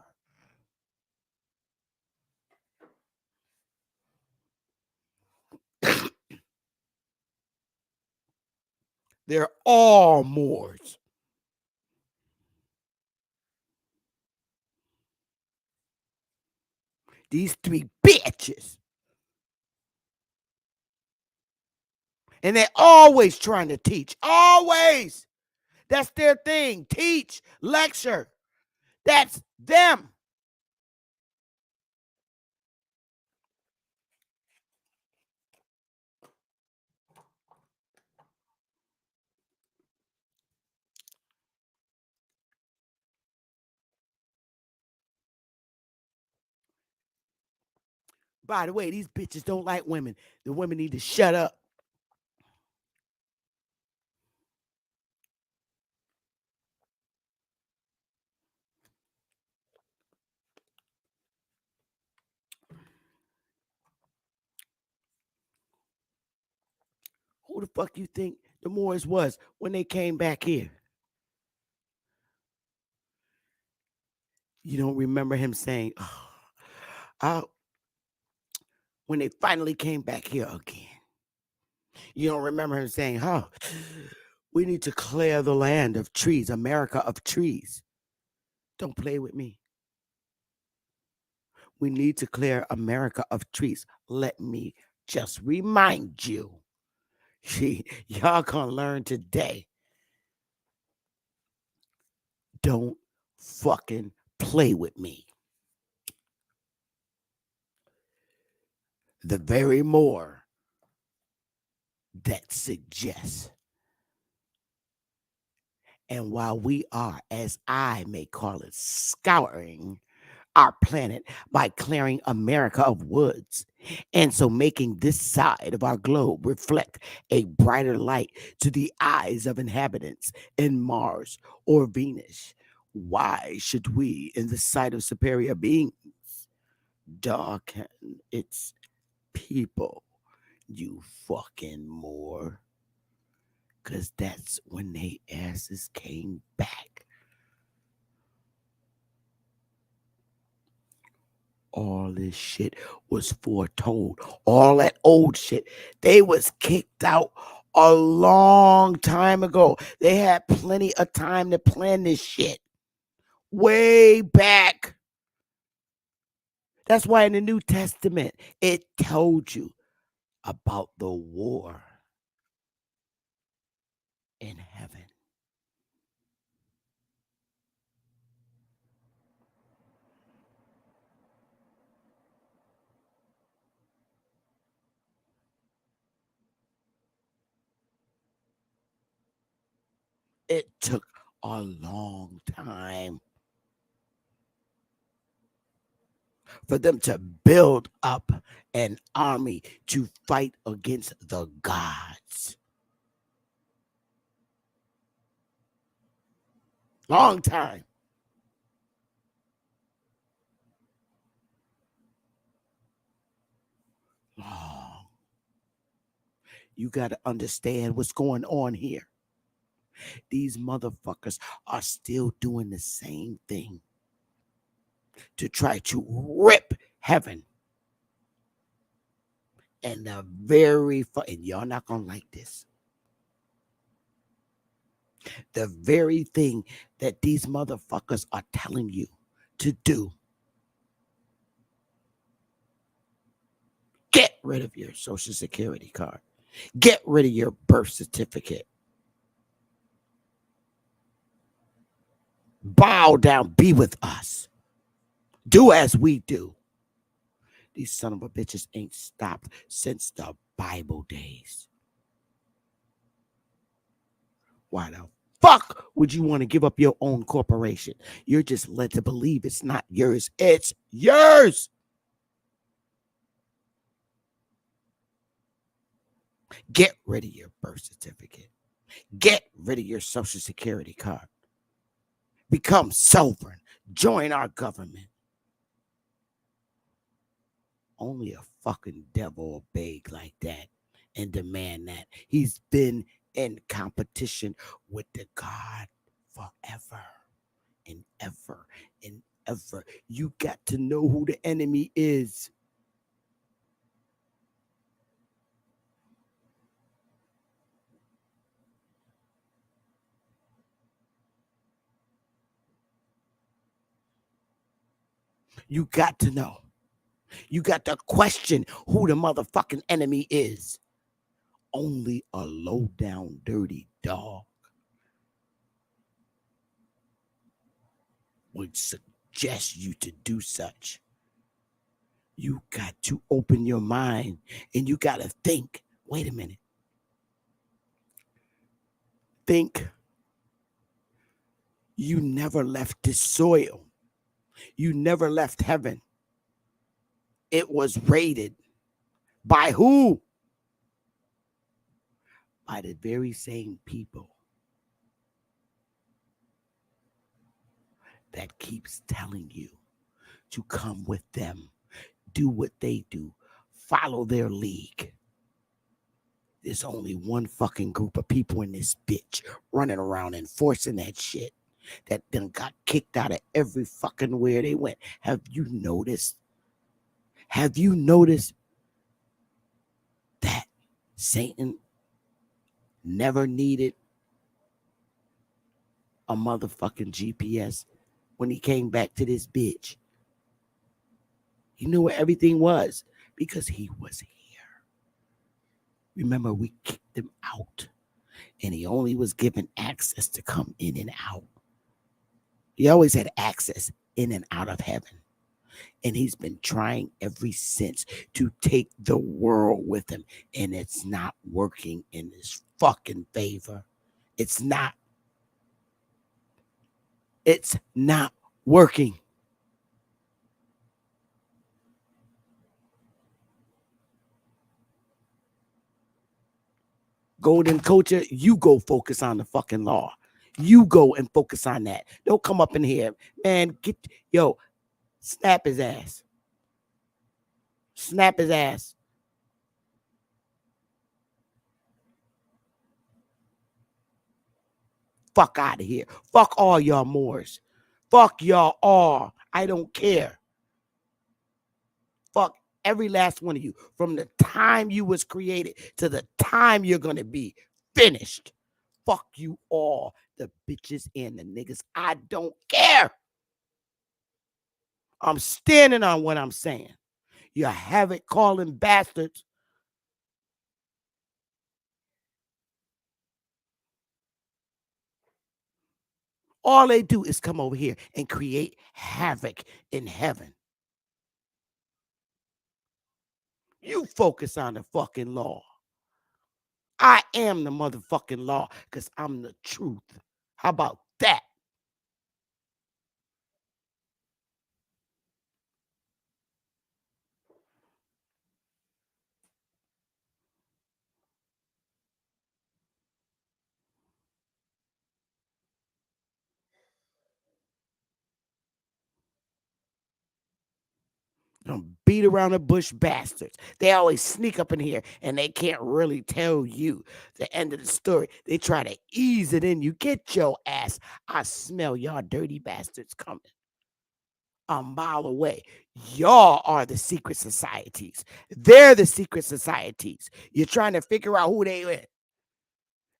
They're all Moors. These three bitches. And they're always trying to teach. Always. That's their thing. Teach, lecture. That's them. By the way, these bitches don't like women. The women need to shut up. Who the fuck you think the Moors was when they came back here? You don't remember him saying, when they finally came back here again. You don't remember him saying, we need to clear the land of trees, America of trees. Don't play with me. We need to clear America of trees. Let me just remind you. Y'all gonna learn today. Don't fucking play with me. The very more that suggests. And while we are, as I may call it, scouring our planet by clearing America of woods, and so making this side of our globe reflect a brighter light to the eyes of inhabitants in Mars or Venus, why should we, in the sight of superior beings, darken its people, you fucking Moor? Because that's when they asses came back. All this shit was foretold. All that old shit. They was kicked out a long time ago. They had plenty of time to plan this shit. Way back. That's why in the New Testament, it told you about the war in heaven. It took a long time for them to build up an army to fight against the gods. Long time. Long. You got to understand what's going on here. These motherfuckers are still doing the same thing to try to rip heaven. And the very, and y'all not going to like this. The very thing that these motherfuckers are telling you to do rid of your social security card. Get rid of your birth certificate. Bow down, be with us. Do as we do. These son of a bitches ain't stopped since the Bible days. Why the fuck would you want to give up your own corporation? You're just led to believe it's not yours. It's yours. Get rid of your birth certificate. Get rid of your social security card. Become sovereign. Join our government. Only a fucking devil will beg like that and demand that. He's been in competition with the God forever and ever and ever. You got to know who the enemy is. You got to know. You got to question who the motherfucking enemy is. Only a low down, dirty dog would suggest you to do such. You got to open your mind and you got to think. Wait a minute. Think. You never left this soil. You never left heaven. It was raided. By who? By the very same people that keeps telling you to come with them, do what they do, follow their league. There's only one fucking group of people in this bitch running around enforcing that shit that then got kicked out of every fucking where they went. Have you noticed? Have you noticed that Satan never needed a motherfucking GPS when he came back to this bitch? He knew where everything was because he was here. Remember, we kicked him out and he only was given access to come in and out. He always had access in and out of heaven. And he's been trying ever since to take the world with him. And it's not working in his fucking favor. It's not. It's not working. Golden culture, you go focus on the fucking law. You go and focus on that. Don't come up in here, man. Snap his ass. Snap his ass. Fuck out of here. Fuck all y'all Moors. Fuck y'all all. I don't care. Fuck every last one of you. From the time you was created to the time you're going to be finished. Fuck you all. The bitches and the niggas. I don't care. I'm standing on what I'm saying. You havoc calling bastards. All they do is come over here and create havoc in heaven. You focus on the fucking law. I am the motherfucking law because I'm the truth. How about that? Beat around the bush bastards. They always sneak up in here and they can't really tell you the end of the story. They try to ease it in you. Get your ass. I smell y'all dirty bastards coming a mile away. Y'all are the secret societies. They're the secret societies. You're trying to figure out who they are.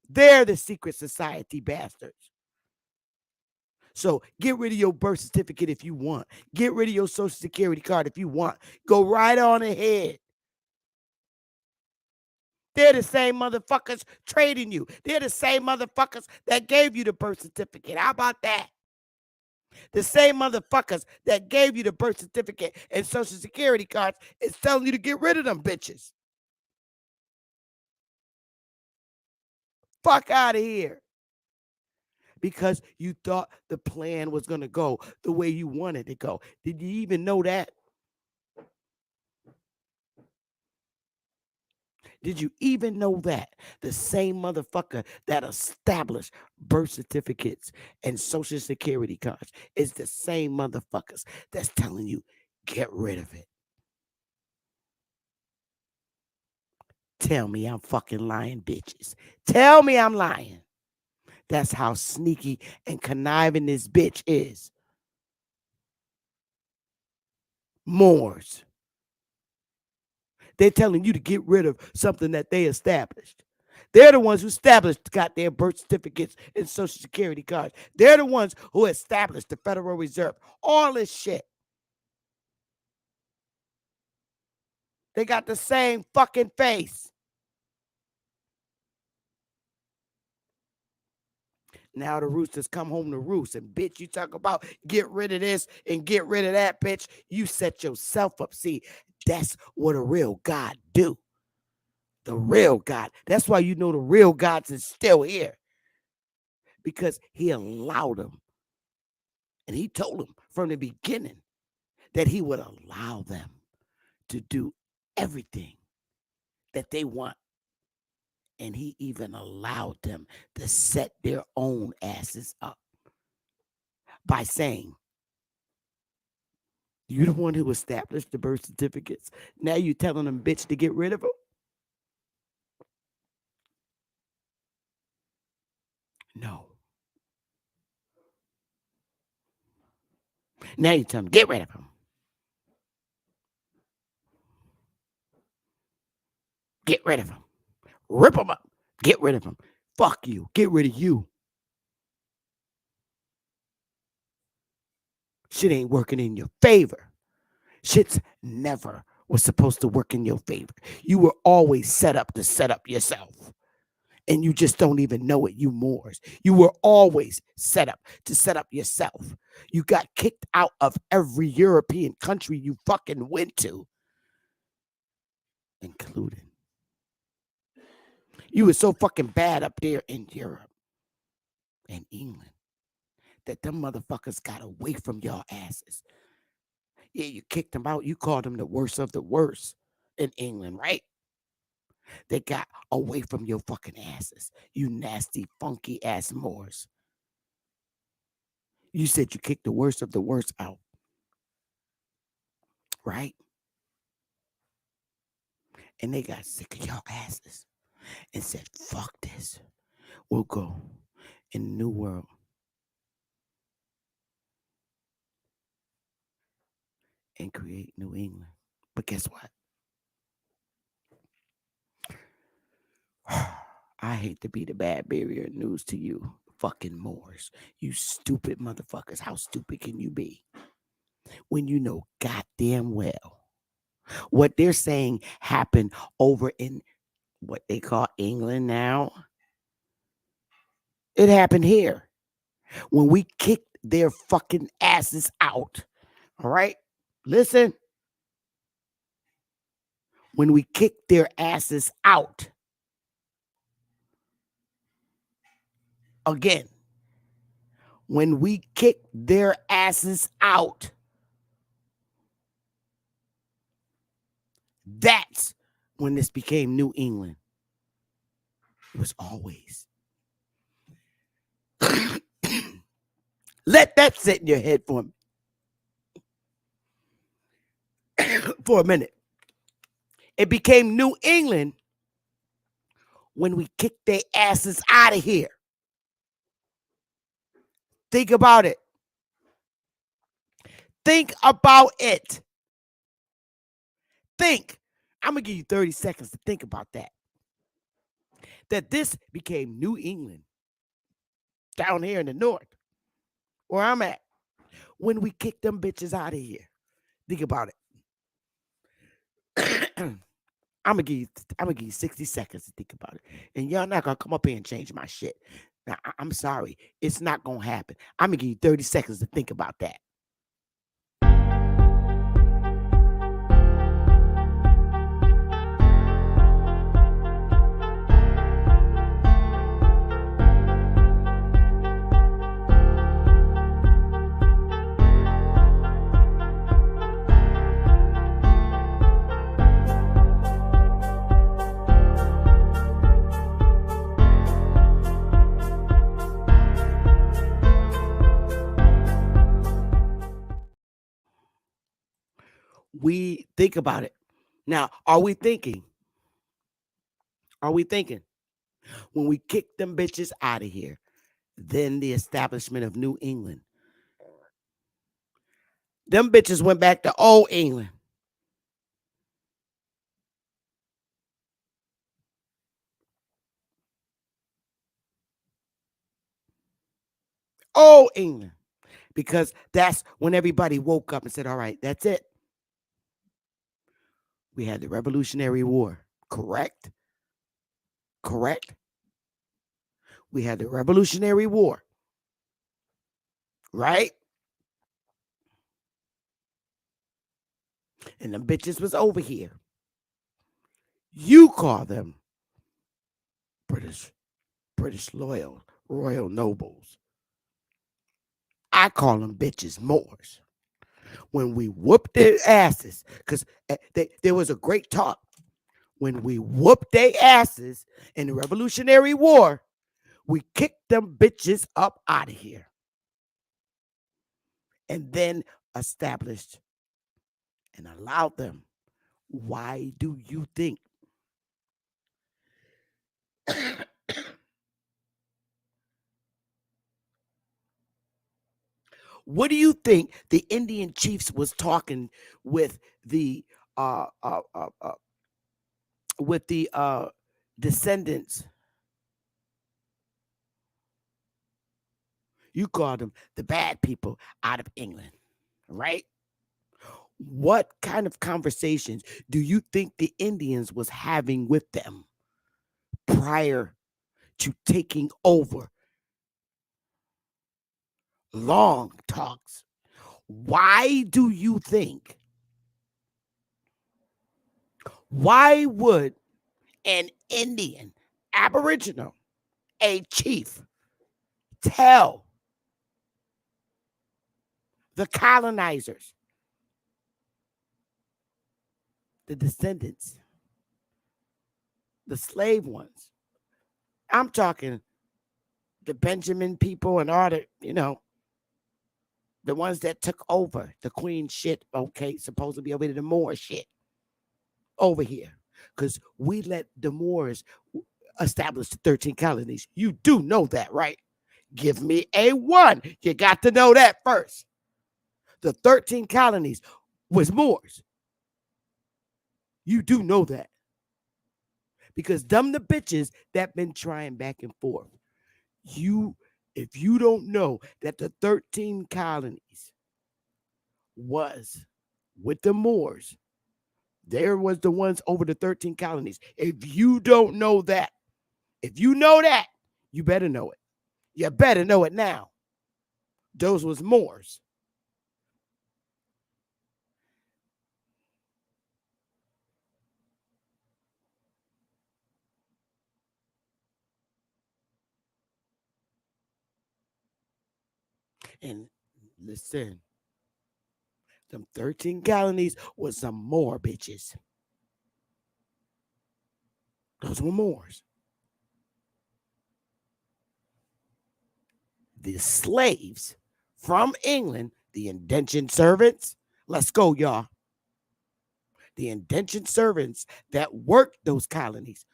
They're the secret society bastards. So get rid of your birth certificate if you want. Get rid of your social security card if you want. Go right on ahead. They're the same motherfuckers trading you. They're the same motherfuckers that gave you the birth certificate. How about that? The same motherfuckers that gave you the birth certificate and social security cards is telling you to get rid of them bitches. Fuck out of here. Because you thought the plan was going to go the way you wanted to go. Did you even know that? Did you even know that? The same motherfucker that established birth certificates and social security cards is the same motherfuckers that's telling you, get rid of it. Tell me I'm fucking lying, bitches. Tell me I'm lying. That's how sneaky and conniving this bitch is. Moors. They're telling you to get rid of something that they established. They're the ones who established goddamn birth certificates and social security cards. They're the ones who established the Federal Reserve. All this shit. They got the same fucking face. Now the roosters come home to roost. And bitch, you talk about get rid of this and get rid of that, bitch. You set yourself up. See, that's what a real God do. The real God. That's why you know the real God is still here. Because he allowed them. And he told them from the beginning that he would allow them to do everything that they want. And he even allowed them to set their own asses up by saying, you the one who established the birth certificates. Now you telling them, bitch, to get rid of them? No. Now you tell them, get rid of them. Get rid of them. Rip them up. Get rid of them. Fuck you. Get rid of you. Shit ain't working in your favor. Shit's never was supposed to work in your favor. You were always set up to set up yourself. And you just don't even know it, you Moors. You were always set up to set up yourself. You got kicked out of every European country you fucking went to, including. You were so fucking bad up there in Europe and England that them motherfuckers got away from your asses. Yeah, you kicked them out. You called them the worst of the worst in England, right? They got away from your fucking asses. You nasty, funky ass Moors. You said you kicked the worst of the worst out. Right? And they got sick of your asses and said, fuck this. We'll go in the new world. And create New England. But guess what? I hate to be the bad bearer of news to you, fucking Moors. You stupid motherfuckers. How stupid can you be? When you know goddamn well what they're saying happened over in what they call England now. It happened here. When we kicked their fucking asses out. All right? Listen. When we kicked their asses out. Again. When we kicked their asses out. That's when this became New England. It was always. Let that sit in your head for a minute. It became New England when we kicked their asses out of here. Think about it. Think about it. Think. I'm going to give you 30 seconds to think about that. That this became New England down here in the north, where I'm at, when we kicked them bitches out of here. Think about it. I'm gonna give you 60 seconds to think about it. And y'all not gonna come up here and change my shit. Now, I'm sorry. It's not gonna happen. I'm gonna give you 30 seconds to think about that. We think about it. Now, are we thinking? Are we thinking when we kick them bitches out of here, then the establishment of New England? Them bitches went back to old England. Old England. Because that's when everybody woke up and said, all right, that's it. We had the Revolutionary War, correct? Correct? We had the Revolutionary War, right? And the bitches was over here. You call them British royal nobles. I call them bitches Moors. When we whooped their asses, because there was a great talk. When we whooped their asses in the Revolutionary War, we kicked them bitches up out of here. And then established and allowed them. Why do you think? What do you think the Indian chiefs was talking with the uh, uh, uh, uh, descendants? You call them the bad people out of England, right? What kind of conversations do you think the Indians was having with them prior to taking over? Long talks. Why do you think? Why would an Indian, Aboriginal, a chief tell the colonizers, the descendants, the slave ones? I'm talking the Benjamin people and all the, the ones that took over the Queen shit, okay, supposed to be over the Moor shit over here. Because we let the Moors establish the 13 colonies. You do know that, right? Give me a one. You got to know that first. The 13 colonies was Moors. You do know that. Because them the bitches that been trying back and forth. If you don't know that the 13 colonies was with the Moors, there was the ones over the 13 colonies. If you don't know that, if you know that, you better know it. You better know it now. Those was Moors. And listen, them 13 colonies was some more bitches. Those were Moors. The slaves from England, the indentured servants, let's go, y'all. The indentured servants that worked those colonies.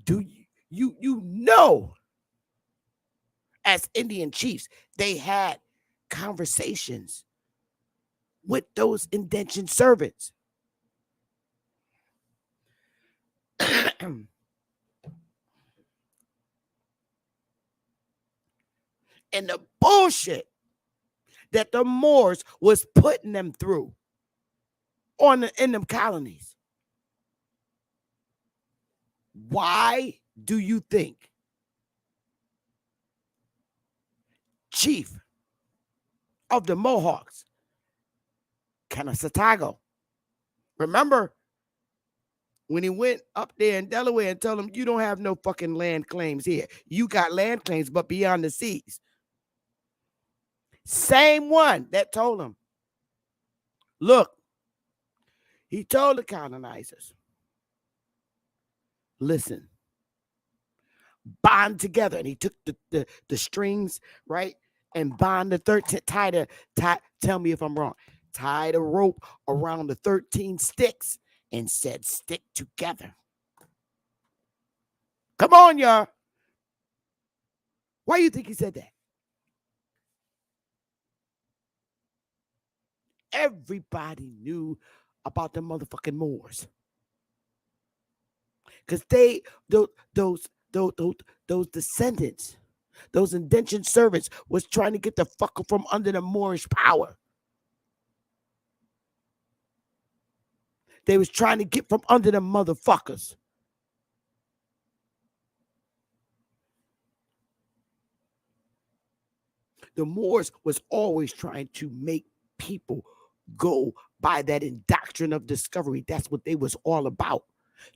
Do you know, as Indian chiefs, they had conversations with those indentured servants. And the bullshit that the Moors was putting them through in them colonies. Why do you think Chief of the Mohawks, Kanasatago, remember when he went up there in Delaware and told him, you don't have no fucking land claims here. You got land claims, but beyond the seas. Same one that told him, look, he told the colonizers, listen, bond together. And he took the strings, right? And bond the 13, tell me if I'm wrong, tied a rope around the 13 sticks and said, stick together. Come on, y'all. Why do you think he said that? Everybody knew about the motherfucking Moors. Because those descendants, those indentured servants was trying to get the fucker from under the Moorish power. They was trying to get from under the motherfuckers. The Moors was always trying to make people go by that doctrine of discovery. That's what they was all about,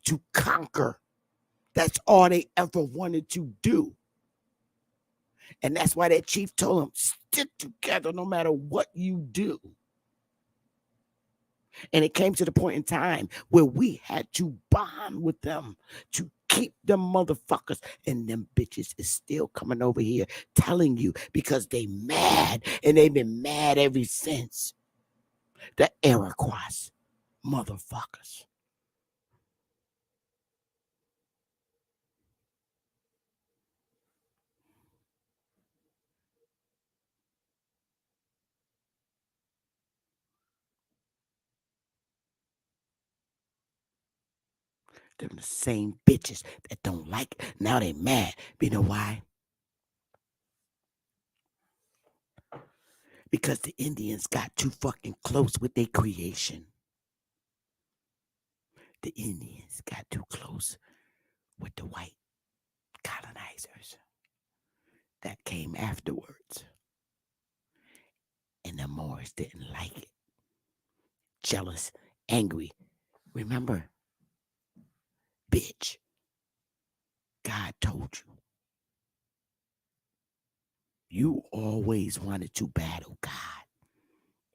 to conquer. That's all they ever wanted to do. And that's why that chief told them, stick together no matter what you do. And it came to the point in time where we had to bond with them to keep them motherfuckers. And them bitches is still coming over here telling you because they mad. And they've been mad ever since. The Iroquois motherfuckers. They're the same bitches that don't like it. Now they mad. You know why? Because the Indians got too fucking close with their creation. The Indians got too close with the white colonizers that came afterwards. And the Moors didn't like it. Jealous, angry. Remember, bitch, God told you. You always wanted to battle God.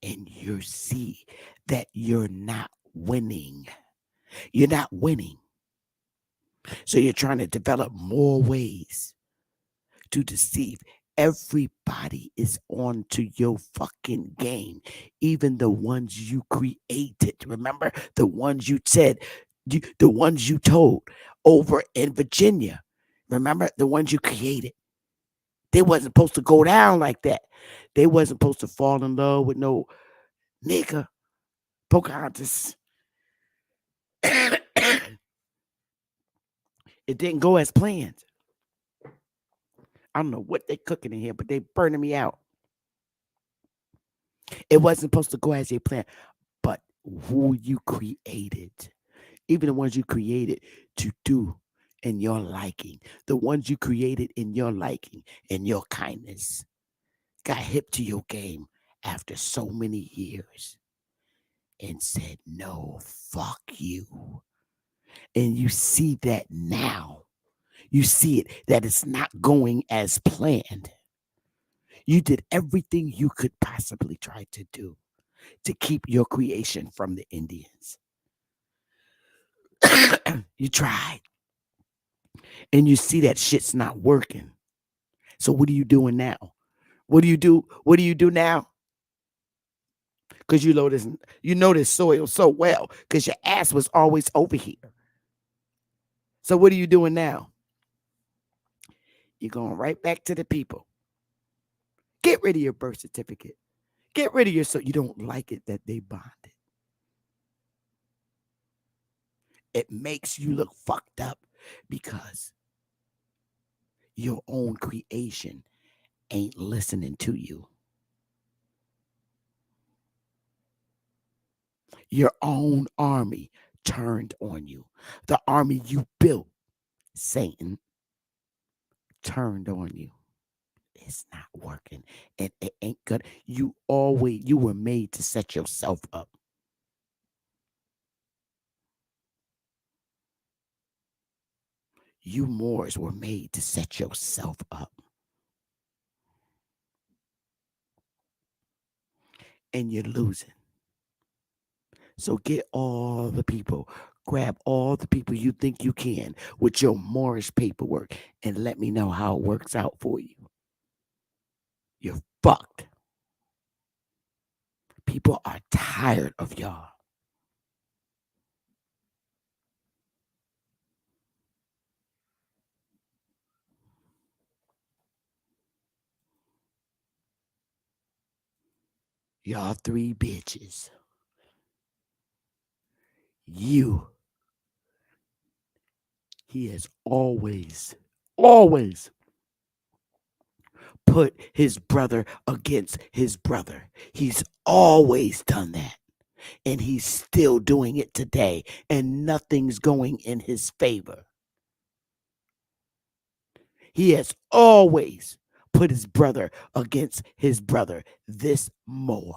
And you see that you're not winning. You're not winning. So you're trying to develop more ways to deceive. Everybody is on to your fucking game. Even the ones you created. Remember? The ones you said, the ones you told over in Virginia. Remember? The ones you created. They wasn't supposed to go down like that. They wasn't supposed to fall in love with no nigga. Pocahontas. It didn't go as planned. I don't know what they cooking in here, but they burning me out. It wasn't supposed to go as they planned, but who you created, even the ones you created to do in your liking, the ones you created in your liking and your kindness, got hip to your game after so many years and said, no, fuck you. And you see that now. You see it, that it's not going as planned. You did everything you could possibly try to do to keep your creation from the Indians. You tried. And you see that shit's not working. So what are you doing now? What do you do? What do you do now? Because you know this soil so well, because your ass was always over here. So what are you doing now? You're going right back to the people. Get rid of your birth certificate. Get rid of your, so you don't like it that they bonded. It makes you look fucked up because your own creation ain't listening to you. Your own army turned on you. The army you built Satan turned on you. It's not working. And it ain't good. You were made to set yourself up. You Moors were made to set yourself up. And you're losing. So get all the people, grab all the people you think you can with your Moorish paperwork and let me know how it works out for you. You're fucked. People are tired of y'all. Y'all three bitches. He has always put his brother against his brother. He's always done that. And he's still doing it today. And nothing's going in his favor. He has always put his brother against his brother. This more.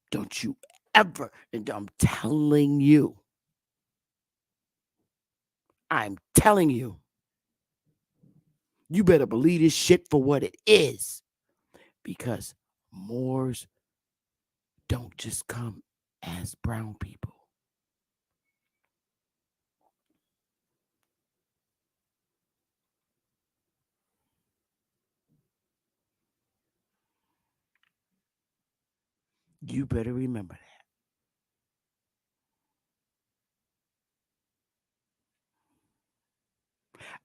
Don't you ever, and I'm telling you, you better believe this shit for what it is. Because Moors don't just come as brown people. You better remember that.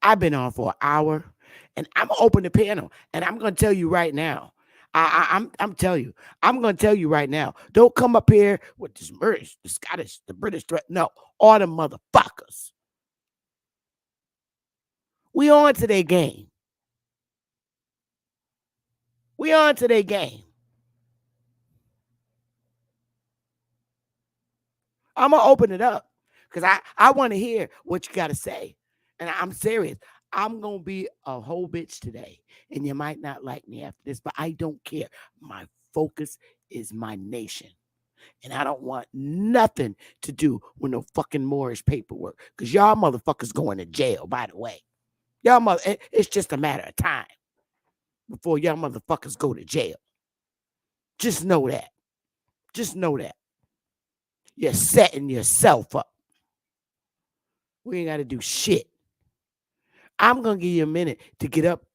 I've been on for an hour, and I'm gonna open the panel, and I'm gonna tell you right now. I'm telling you. I'm gonna tell you right now. Don't come up here with this British, the Scottish, the British threat. No, all the motherfuckers. We on to their game. I'm gonna open it up because I want to hear what you got to say, and I'm serious. I'm gonna be a whole bitch today, and you might not like me after this, but I don't care. My focus is my nation, and I don't want nothing to do with no fucking Moorish paperwork because y'all motherfuckers going to jail. By the way, it's just a matter of time before y'all motherfuckers go to jail. Just know that. You're setting yourself up. We ain't got to do shit. I'm gonna give you a minute to get up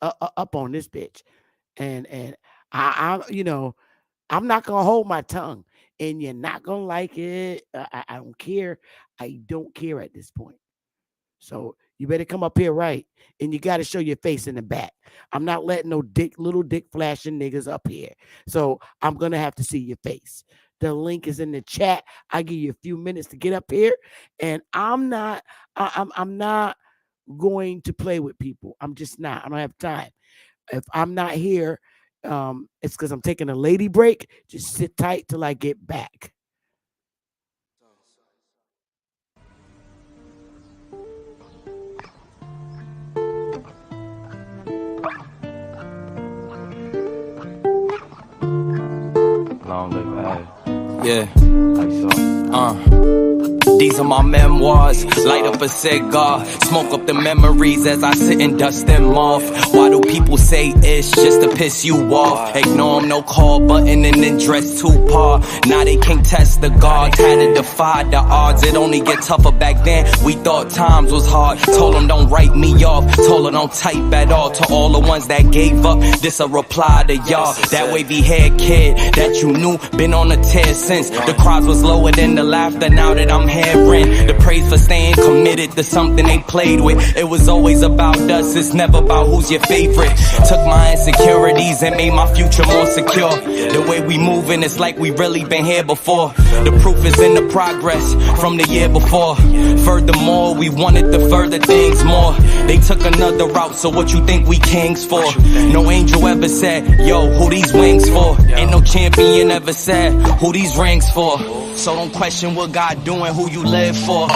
on this bitch, and I'm not gonna hold my tongue, and you're not gonna like it. I don't care. I don't care at this point. So you better come up here right, and you got to show your face in the back. I'm not letting no little dick flashing niggas up here. So I'm gonna have to see your face. The link is in the chat. I give you a few minutes to get up here, and I'm not going to play with people. I'm just not. I don't have time. If I'm not here, it's because I'm taking a lady break. Just sit tight till I get back. Long live Ag. Yeah. How you so? These are my memoirs. Light up a cigar, smoke up the memories as I sit and dust them off. Why do people say it's just to piss you off? Ignore them, no call button, and then dress too par. Now they can't test the guards, had to defy the odds. It only get tougher back then. We thought times was hard. Told them don't write me off. Told them don't type at all. To all the ones that gave up, this a reply to y'all. That wavy head kid that you knew been on a tear since. The crowds was lower than the laughter. Now that I'm here, sharing. The praise for staying committed to something they played with. It was always about us, it's never about who's your favorite. Took my insecurities and made my future more secure. The way we moving, it's like we really been here before. The proof is in the progress from the year before. Furthermore, we wanted to further things more. They took another route, so what you think we kings for? No angel ever said, yo, who these wings for? Ain't no champion ever said, who these rings for? So don't question what God doing, who you live for.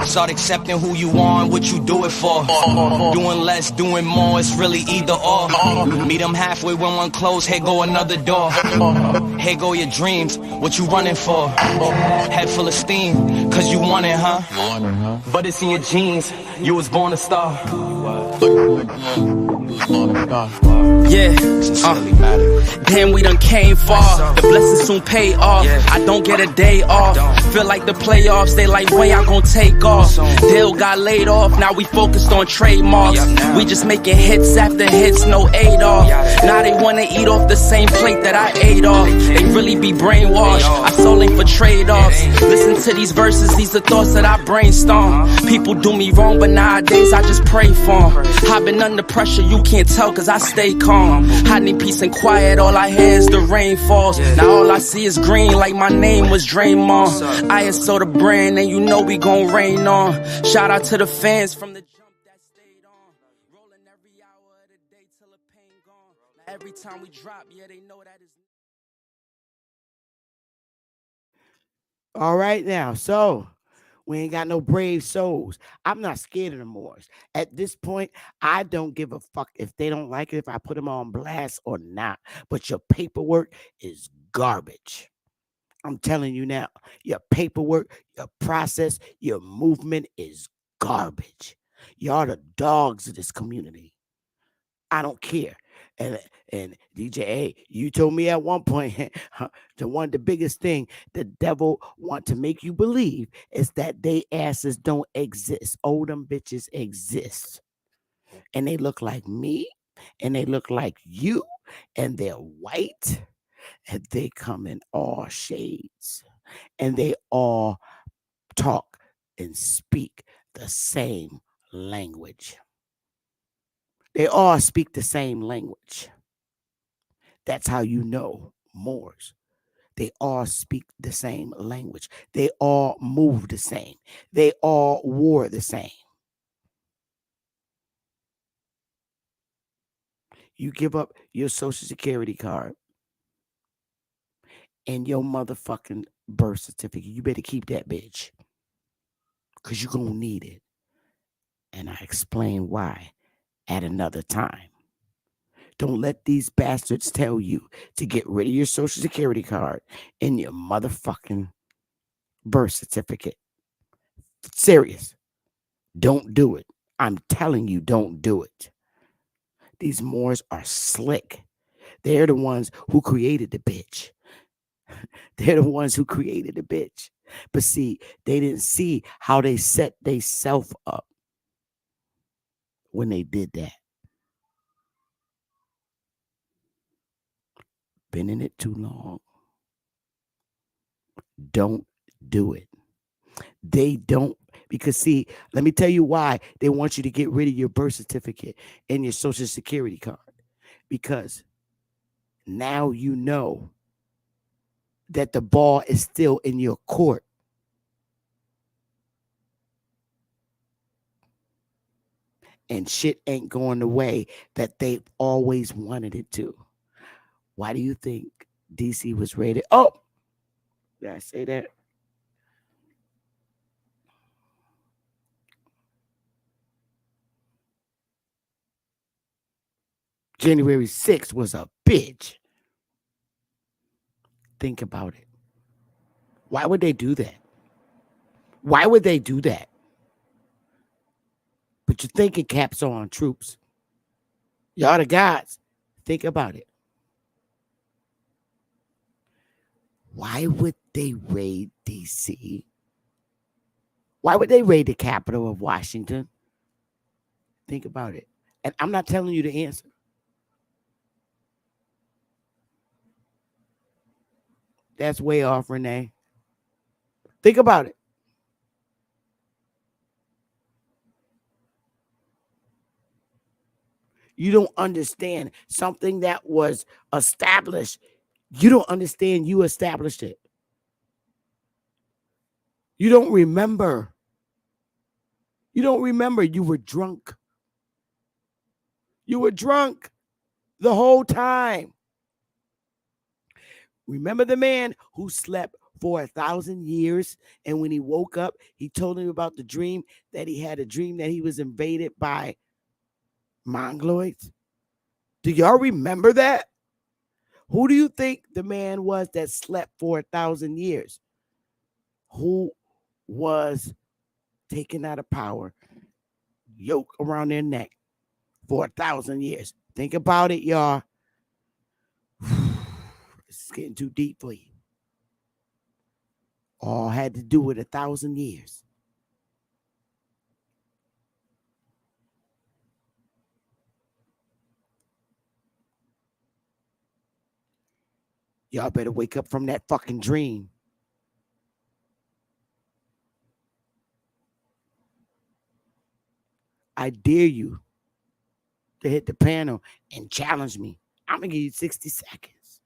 Start accepting who you are and what you do it for. Doing less, doing more, it's really either or. Meet them halfway when one close, here go another door. Here go your dreams, what you running for? Head full of steam, cause you want it, huh? But it's in your genes, you was born a star. Yeah, damn, we done came far. The blessings soon pay off. I don't get a day off. Feel like the playoffs, they like, when y'all gon' take off? Dill got laid off, now we focused on trademarks. We just making hits after hits, no aid off. Now they wanna eat off the same plate that I ate off. They really be brainwashed, I sold ain't for trade-offs. Listen to these verses, these are thoughts that I brainstorm. People do me wrong, but nowadays I just pray for them. I've been under pressure, you can't tell cause I stay calm. I need peace and quiet, all I hear is the rain falls. Now all I see is green like my name was Draymond. ISO the brand and you know we gon' rain on. Shout out to the fans from the jump that stayed on. Rolling every hour of the day till the pain gone. Now every time we drop, yeah, they know that is. All right now, so we ain't got no brave souls. I'm not scared of the Moors. At this point, I don't give a fuck if they don't like it, if I put them on blast or not. But your paperwork is garbage. I'm telling you now, your paperwork, your process, your movement is garbage. Y'all the dogs of this community. I don't care. And DJ, A, you told me at one point, the biggest thing the devil want to make you believe is that they asses don't exist. Oh, them bitches exist. And they look like me, and they look like you, and they're white, and they come in all shades, and they all talk and speak the same language. They all speak the same language. That's how you know Moors. They all speak the same language. They all move the same. They all wore the same. You give up your social security card and your motherfucking birth certificate. You better keep that bitch. Because you're going to need it. And I explain why at another time. Don't let these bastards tell you to get rid of your social security card and your motherfucking birth certificate. Serious. Don't do it. I'm telling you, don't do it. These Moors are slick. They're the ones who created the bitch. They're the ones who created the bitch. But see, they didn't see how they set themselves up when they did that. Been in it too long. Don't do it. They don't, because see, let me tell you why they want you to get rid of your birth certificate and your social security card. Because now you know that the ball is still in your court. And shit ain't going the way that they've always wanted it to. Why do you think DC was rated? Oh, did I say that? January 6th was a bitch. Think about it. Why would they do that? Why would they do that? Put your thinking caps on, troops. Y'all the gods. Think about it. Why would they raid DC? Why would they raid the capital of Washington? Think about it. And I'm not telling you the answer. That's way off, Renee. Think about it. You don't understand something that was established. You don't understand you established it. You don't remember. You don't remember you were drunk. You were drunk the whole time. Remember the man who slept for 1,000 years, and when he woke up, he told him about the dream, that he had a dream that he was invaded by Mongoloids? Do y'all remember that? Who do you think the man was that slept for 1,000 years? Who was taken out of power, yoke around their neck for 1,000 years? Think about it, y'all. It's getting too deep for you. All had to do with 1,000 years. Y'all better wake up from that fucking dream. I dare you to hit the panel and challenge me. I'm going to give you 60 seconds.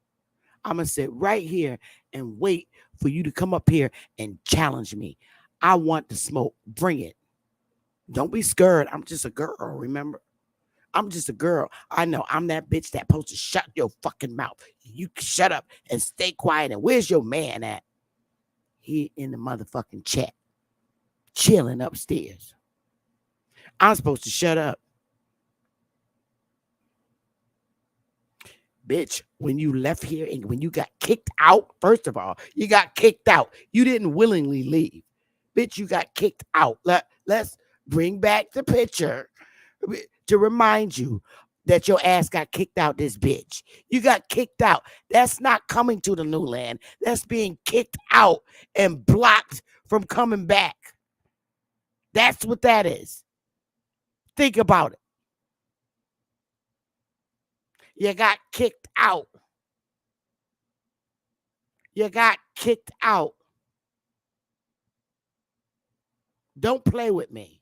I'm going to sit right here and wait for you to come up here and challenge me. I want the smoke. Bring it. Don't be scared. I'm just a girl, remember? I'm just a girl. I know I'm that bitch that supposed to shut your fucking mouth. You shut up and stay quiet. And where's your man at? He in the motherfucking chat, chilling upstairs. I'm supposed to shut up. Bitch, when you left here and when you got kicked out, first of all, you got kicked out. You didn't willingly leave. Bitch, you got kicked out. Let's bring back the picture to remind you that your ass got kicked out, this bitch. You got kicked out. That's not coming to the new land. That's being kicked out and blocked from coming back. That's what that is. Think about it. You got kicked out. You got kicked out. Don't play with me.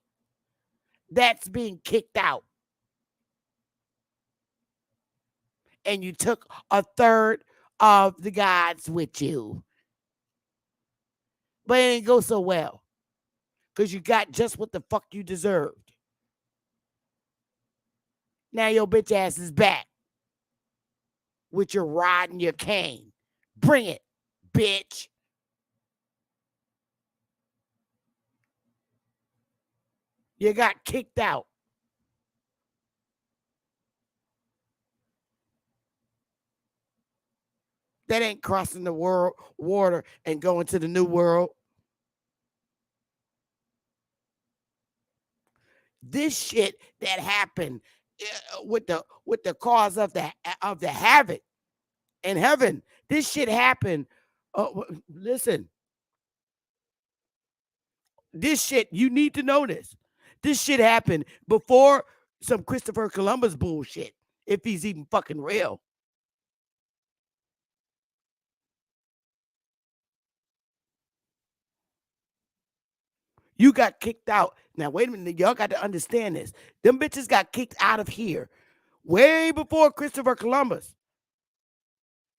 That's being kicked out. And you took a third of the gods with you. But it didn't go so well. Because you got just what the fuck you deserved. Now your bitch ass is back. With your rod and your cane. Bring it, bitch. You got kicked out. That ain't crossing the world water and going to the new world. This shit that happened with the cause of the havoc in heaven. This shit happened. Listen, this shit, you need to know this. This shit happened before some Christopher Columbus bullshit, if he's even fucking real. You got kicked out. Now, wait a minute. Y'all got to understand this. Them bitches got kicked out of here way before Christopher Columbus.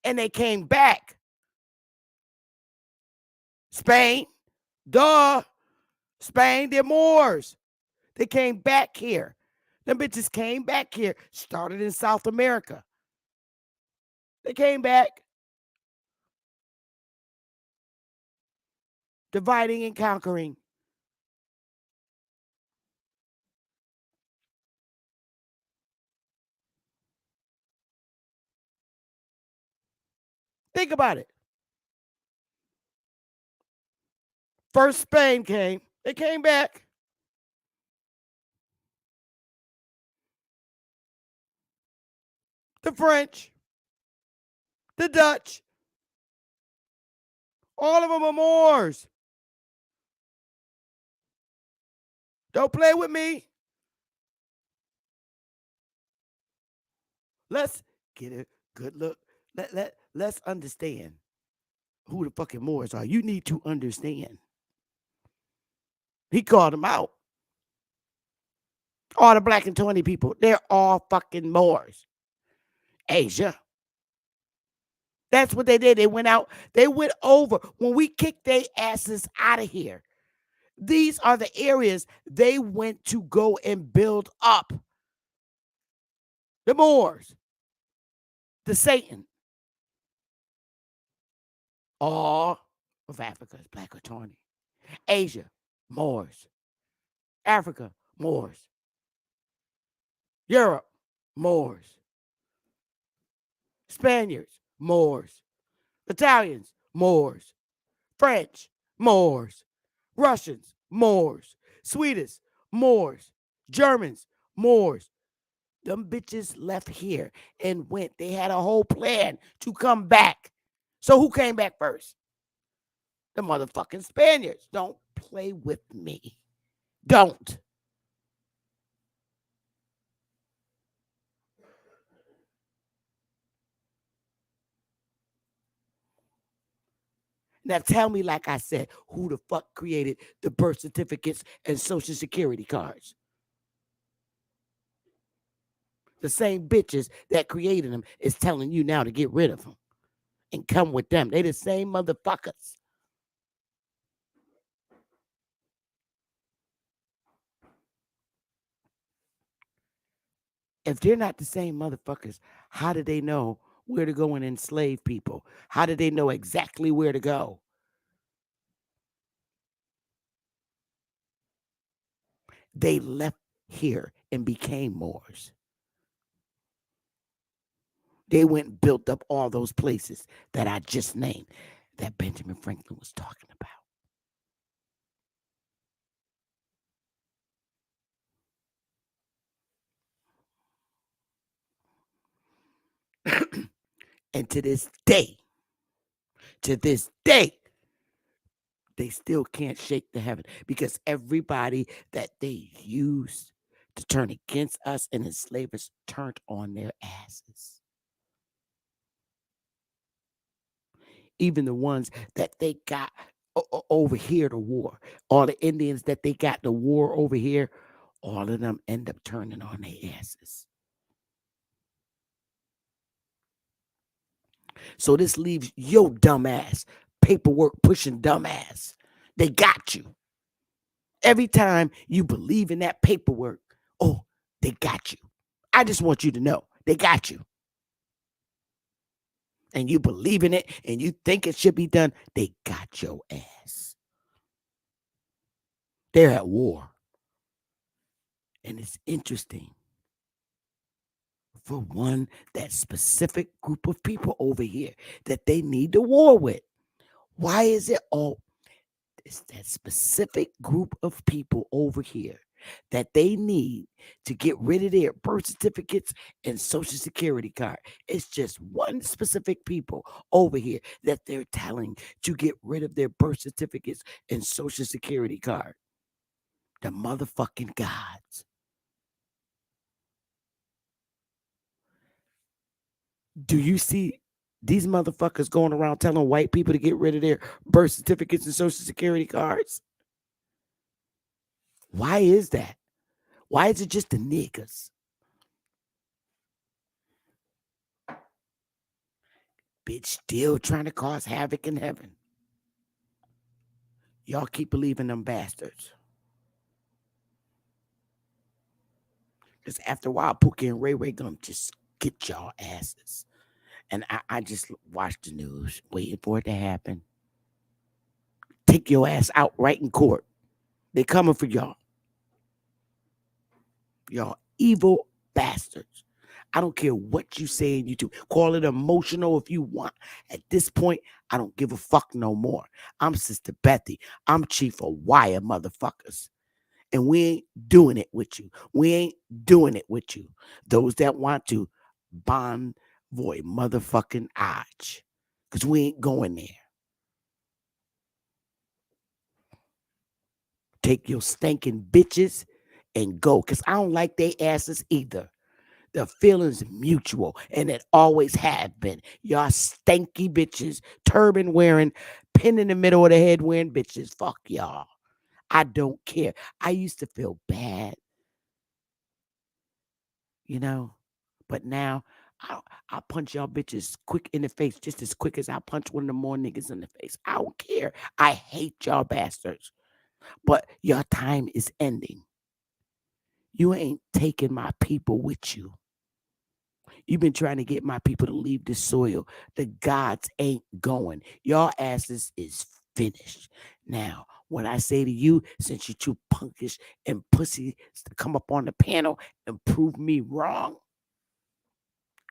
And they came back. Spain. Duh. Spain, they're Moors. They came back here. Them bitches came back here. Started in South America. They came back. Dividing and conquering. Think about it. First Spain came. They came back. The French. The Dutch. All of them are Moors. Don't play with me. Let's get a good look. Let's understand who the fucking Moors are. You need to understand. He called them out. All the black and tawny people, they're all fucking Moors. Asia. That's what they did. They went out, they went over. When we kicked their asses out of here, these are the areas they went to go and build up. The Moors, the Satan. All of Africa is black or tawny. Asia, Moors. Africa, Moors. Europe, Moors. Spaniards, Moors. Italians, Moors. French, Moors. Russians, Moors. Swedes, Moors. Germans, Moors. Them bitches left here and went. They had a whole plan to come back. So who came back first? The motherfucking Spaniards. Don't play with me. Don't. Now tell me, like I said, who the fuck created the birth certificates and social security cards? The same bitches that created them is telling you now to get rid of them and come with them. They the same motherfuckers. If they're not the same motherfuckers, how do they know where to go and enslave people? How do they know exactly where to go? They left here and became Moors. They went and built up all those places that I just named that Benjamin Franklin was talking about. And to this day, they still can't shake the heaven because everybody that they used to turn against us and enslave us turned on their asses. Even the ones that they got over here to war, all the Indians that they got the war over here, all of them end up turning on their asses. So this leaves your dumbass, paperwork pushing dumbass. They got you. Every time you believe in that paperwork, oh, they got you. I just want you to know they got you. And you believe in it and you think it should be done, they got your ass. They're at war. And it's interesting for one, that specific group of people over here that they need to war with. Why is it all? It's that specific group of people over here that they need to get rid of their birth certificates and social security card. It's just one specific people over here that they're telling to get rid of their birth certificates and social security card. The motherfucking gods. Do you see these motherfuckers going around telling white people to get rid of their birth certificates and social security cards? Why is that? Why is it just the niggas? Bitch still trying to cause havoc in heaven. Y'all keep believing them bastards. Because after a while, Pookie and Ray Ray gonna just get y'all asses. And I just watch the news, waiting for it to happen. Take your ass out right in court. They coming for y'all. Y'all evil bastards. I don't care what you say in YouTube. Call it emotional if you want. At this point, I don't give a fuck no more. I'm Sister Bethy. I'm Chief of Wire, motherfuckers. And we ain't doing it with you. We ain't doing it with you. Those that want to, bon voy, motherfucking arch. Because we ain't going there. Take your stinking bitches and go. Because I don't like they asses either. The feeling's mutual, and it always have been. Y'all stanky bitches, turban wearing, pin in the middle of the head wearing bitches. Fuck y'all. I don't care. I used to feel bad you know. But now I'll punch y'all bitches quick in the face just as quick as I punch one of the more niggas in the face. I don't care. I hate y'all bastards. But your time is ending. You ain't taking my people with you. You've been trying to get my people to leave the soil. The gods ain't going. Your asses is finished. Now, when I say to you, since you're too punkish and pussy to come up on the panel and prove me wrong,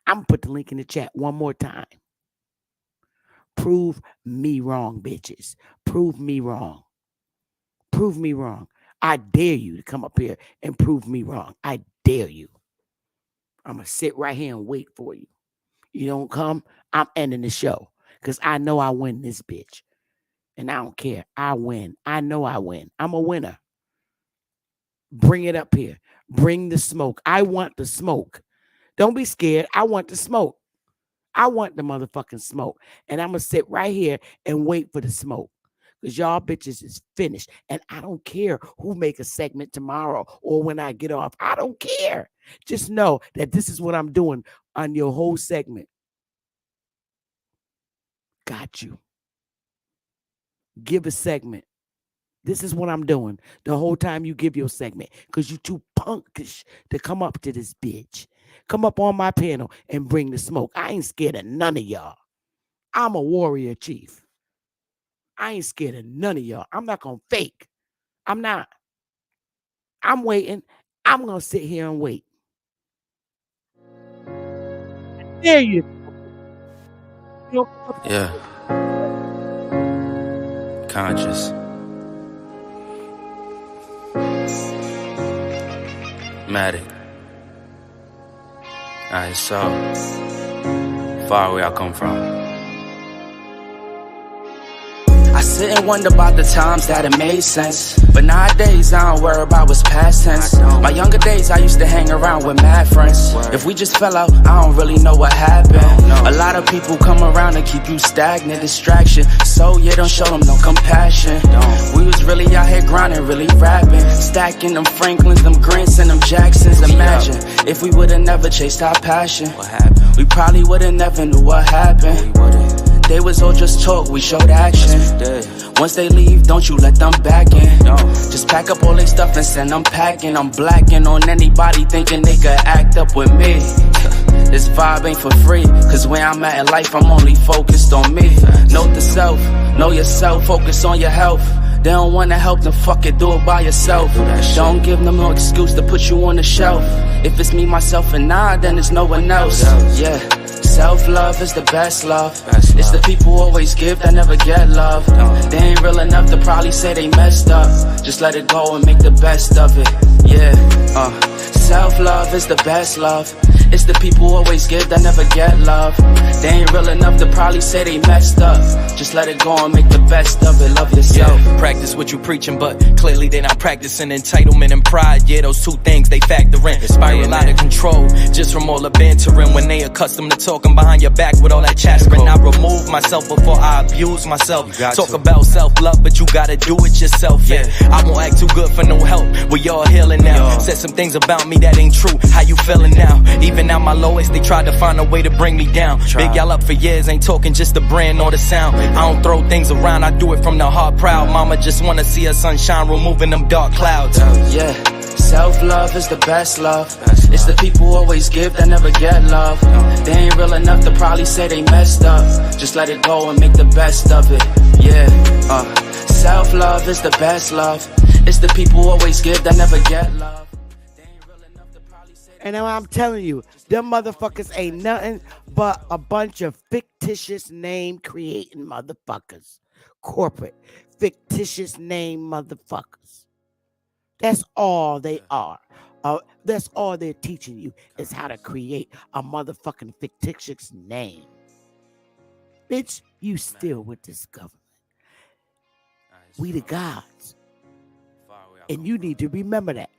I'm gonna put the link in the chat one more time. Prove me wrong, bitches. Prove me wrong. Prove me wrong. I dare you to come up here and prove me wrong. I dare you. I'm going to sit right here and wait for you. You don't come, I'm ending the show because I know I win this bitch. And I don't care. I win. I know I win. I'm a winner. Bring it up here. Bring the smoke. I want the smoke. Don't be scared. I want the smoke. I want the motherfucking smoke. And I'm going to sit right here and wait for the smoke. Because y'all bitches is finished. And I don't care who make a segment tomorrow or when I get off. I don't care. Just know that this is what I'm doing on your whole segment. Got you. Give a segment. This is what I'm doing the whole time you give your segment. Because you too punkish to come up to this bitch. Come up on my panel and bring the smoke. I ain't scared of none of y'all. I'm a warrior chief. I ain't scared of none of y'all. I'm not going to fake. I'm not. I'm waiting. I'm going to sit here and wait. There you go. Yeah. Conscious. Matic. Alright, so far away I come from. I sit and wonder about the times that it made sense. But nowadays I don't worry about what's past tense. My younger days I used to hang around with mad friends. If we just fell out, I don't really know what happened. A lot of people come around and keep you stagnant, distraction. So you don't show them no compassion. We was really out here grinding, really rapping, stacking them Franklins, them Grants and them Jacksons. Imagine if we would've never chased our passion. We probably would've never knew what happened. They was all just talk, we showed action. Once they leave, don't you let them back in. Just pack up all their stuff and send them packing. I'm blacking on anybody thinking they could act up with me. This vibe ain't for free, cause where I'm at in life, I'm only focused on me. Note the self, know yourself, focus on your health. They don't wanna help, then fuck it, do it by yourself. Don't give them no excuse to put you on the shelf. If it's me, myself, and I, then it's no one else. Yeah. Self-love is the best love. It's the people who always give that never get love. They ain't real enough to probably say they messed up. Just let it go and make the best of it. Yeah, self-love is the best love. It's the people who always give that never get love. They ain't real enough to probably say they messed up. Just let it go and make the best of it. Love yourself. Yeah, practice what you preaching, but clearly they not practicing entitlement and pride. Yeah, those two things they factor in. Spiral out of control just from all the bantering. When they accustomed to talking behind your back with all that chattering, I remove myself before I abuse myself. Talk about self-love, but you gotta do it yourself. Yeah, I won't act too good for no help. We all healing now. Said some things about me that ain't true. How you feeling now? Even at my lowest, they tried to find a way to bring me down. Big y'all up for years, ain't talking just the brand or the sound. I don't throw things around, I do it from the heart proud. Mama just wanna see her sunshine, removing them dark clouds. Yeah, self-love is the best love. It's the people who always give that never get love. They ain't real enough to probably say they messed up. Just let it go and make the best of it. Yeah, self-love is the best love. It's the people who always give that never get love. And now I'm telling you, them motherfuckers ain't nothing but a bunch of fictitious name creating motherfuckers. Corporate, fictitious name motherfuckers. That's all they are. That's all they're teaching you is how to create a motherfucking fictitious name. Bitch, you still with this government. We the gods. And you need to remember that.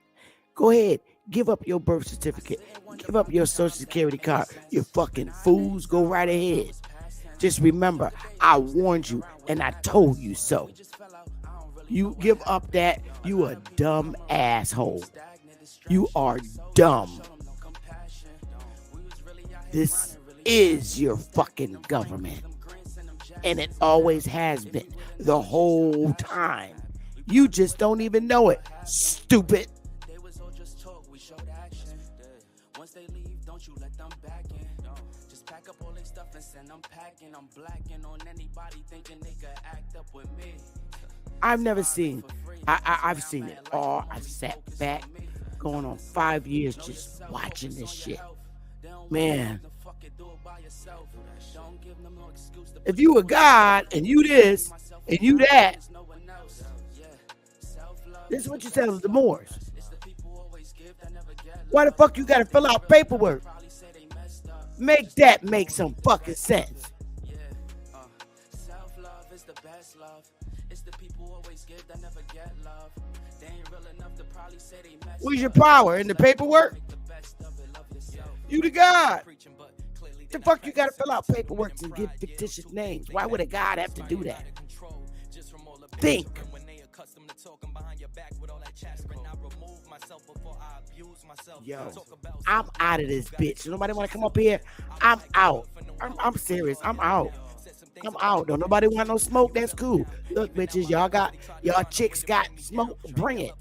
Go ahead. Give up your birth certificate. Give up your social security card. You fucking fools. Go right ahead. Just remember, I warned you and I told you so. You give up that, you a dumb asshole. You are dumb. This is your fucking government. And it always has been the whole time. You just don't even know it, stupid. Once they leave, don't you let them back in. Just pack up all their stuff and send them packing. I'm blacking on anybody thinking they could act up with me. I've never seen, I've seen it all. I sat back, going on 5 years just watching this shit. Man, if you a God and you this and you that, this is what you tell the Moors. Why the fuck you gotta fill out paperwork? Make that make some fucking sense. Self-love is the best love. It's the people always give that never get love. They ain't real enough to probably say they messed Where's your power? In the paperwork? You the God. The fuck you gotta fill out paperwork and give fictitious names? Why would a God have to do that? Think. Yo, I'm out of this bitch. Nobody want to come up here? I'm out. I'm serious. I'm out. I'm out. Don't nobody want no smoke? That's cool. Look, bitches, y'all chicks got smoke. Bring it.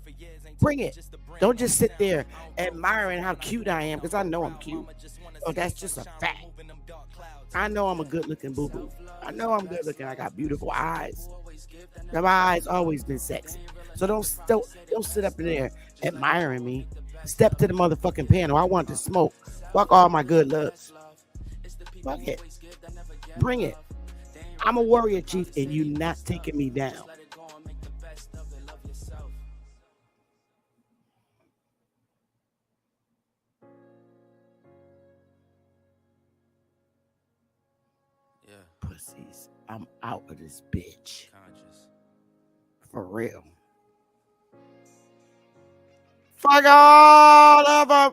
Bring it. Don't just sit there admiring how cute I am, because I know I'm cute. Oh, that's just a fact. I know I'm a good-looking boo-boo. I know I'm good-looking. I got beautiful eyes. My eyes always been sexy. So don't sit up in there admiring me. Step to the motherfucking panel. I want to smoke. Fuck all my good looks. Fuck it. Bring it. I'm a warrior chief, and you not taking me down. Yeah, Pussies. I'm out of this bitch. conscious. For real. Fuck all of them.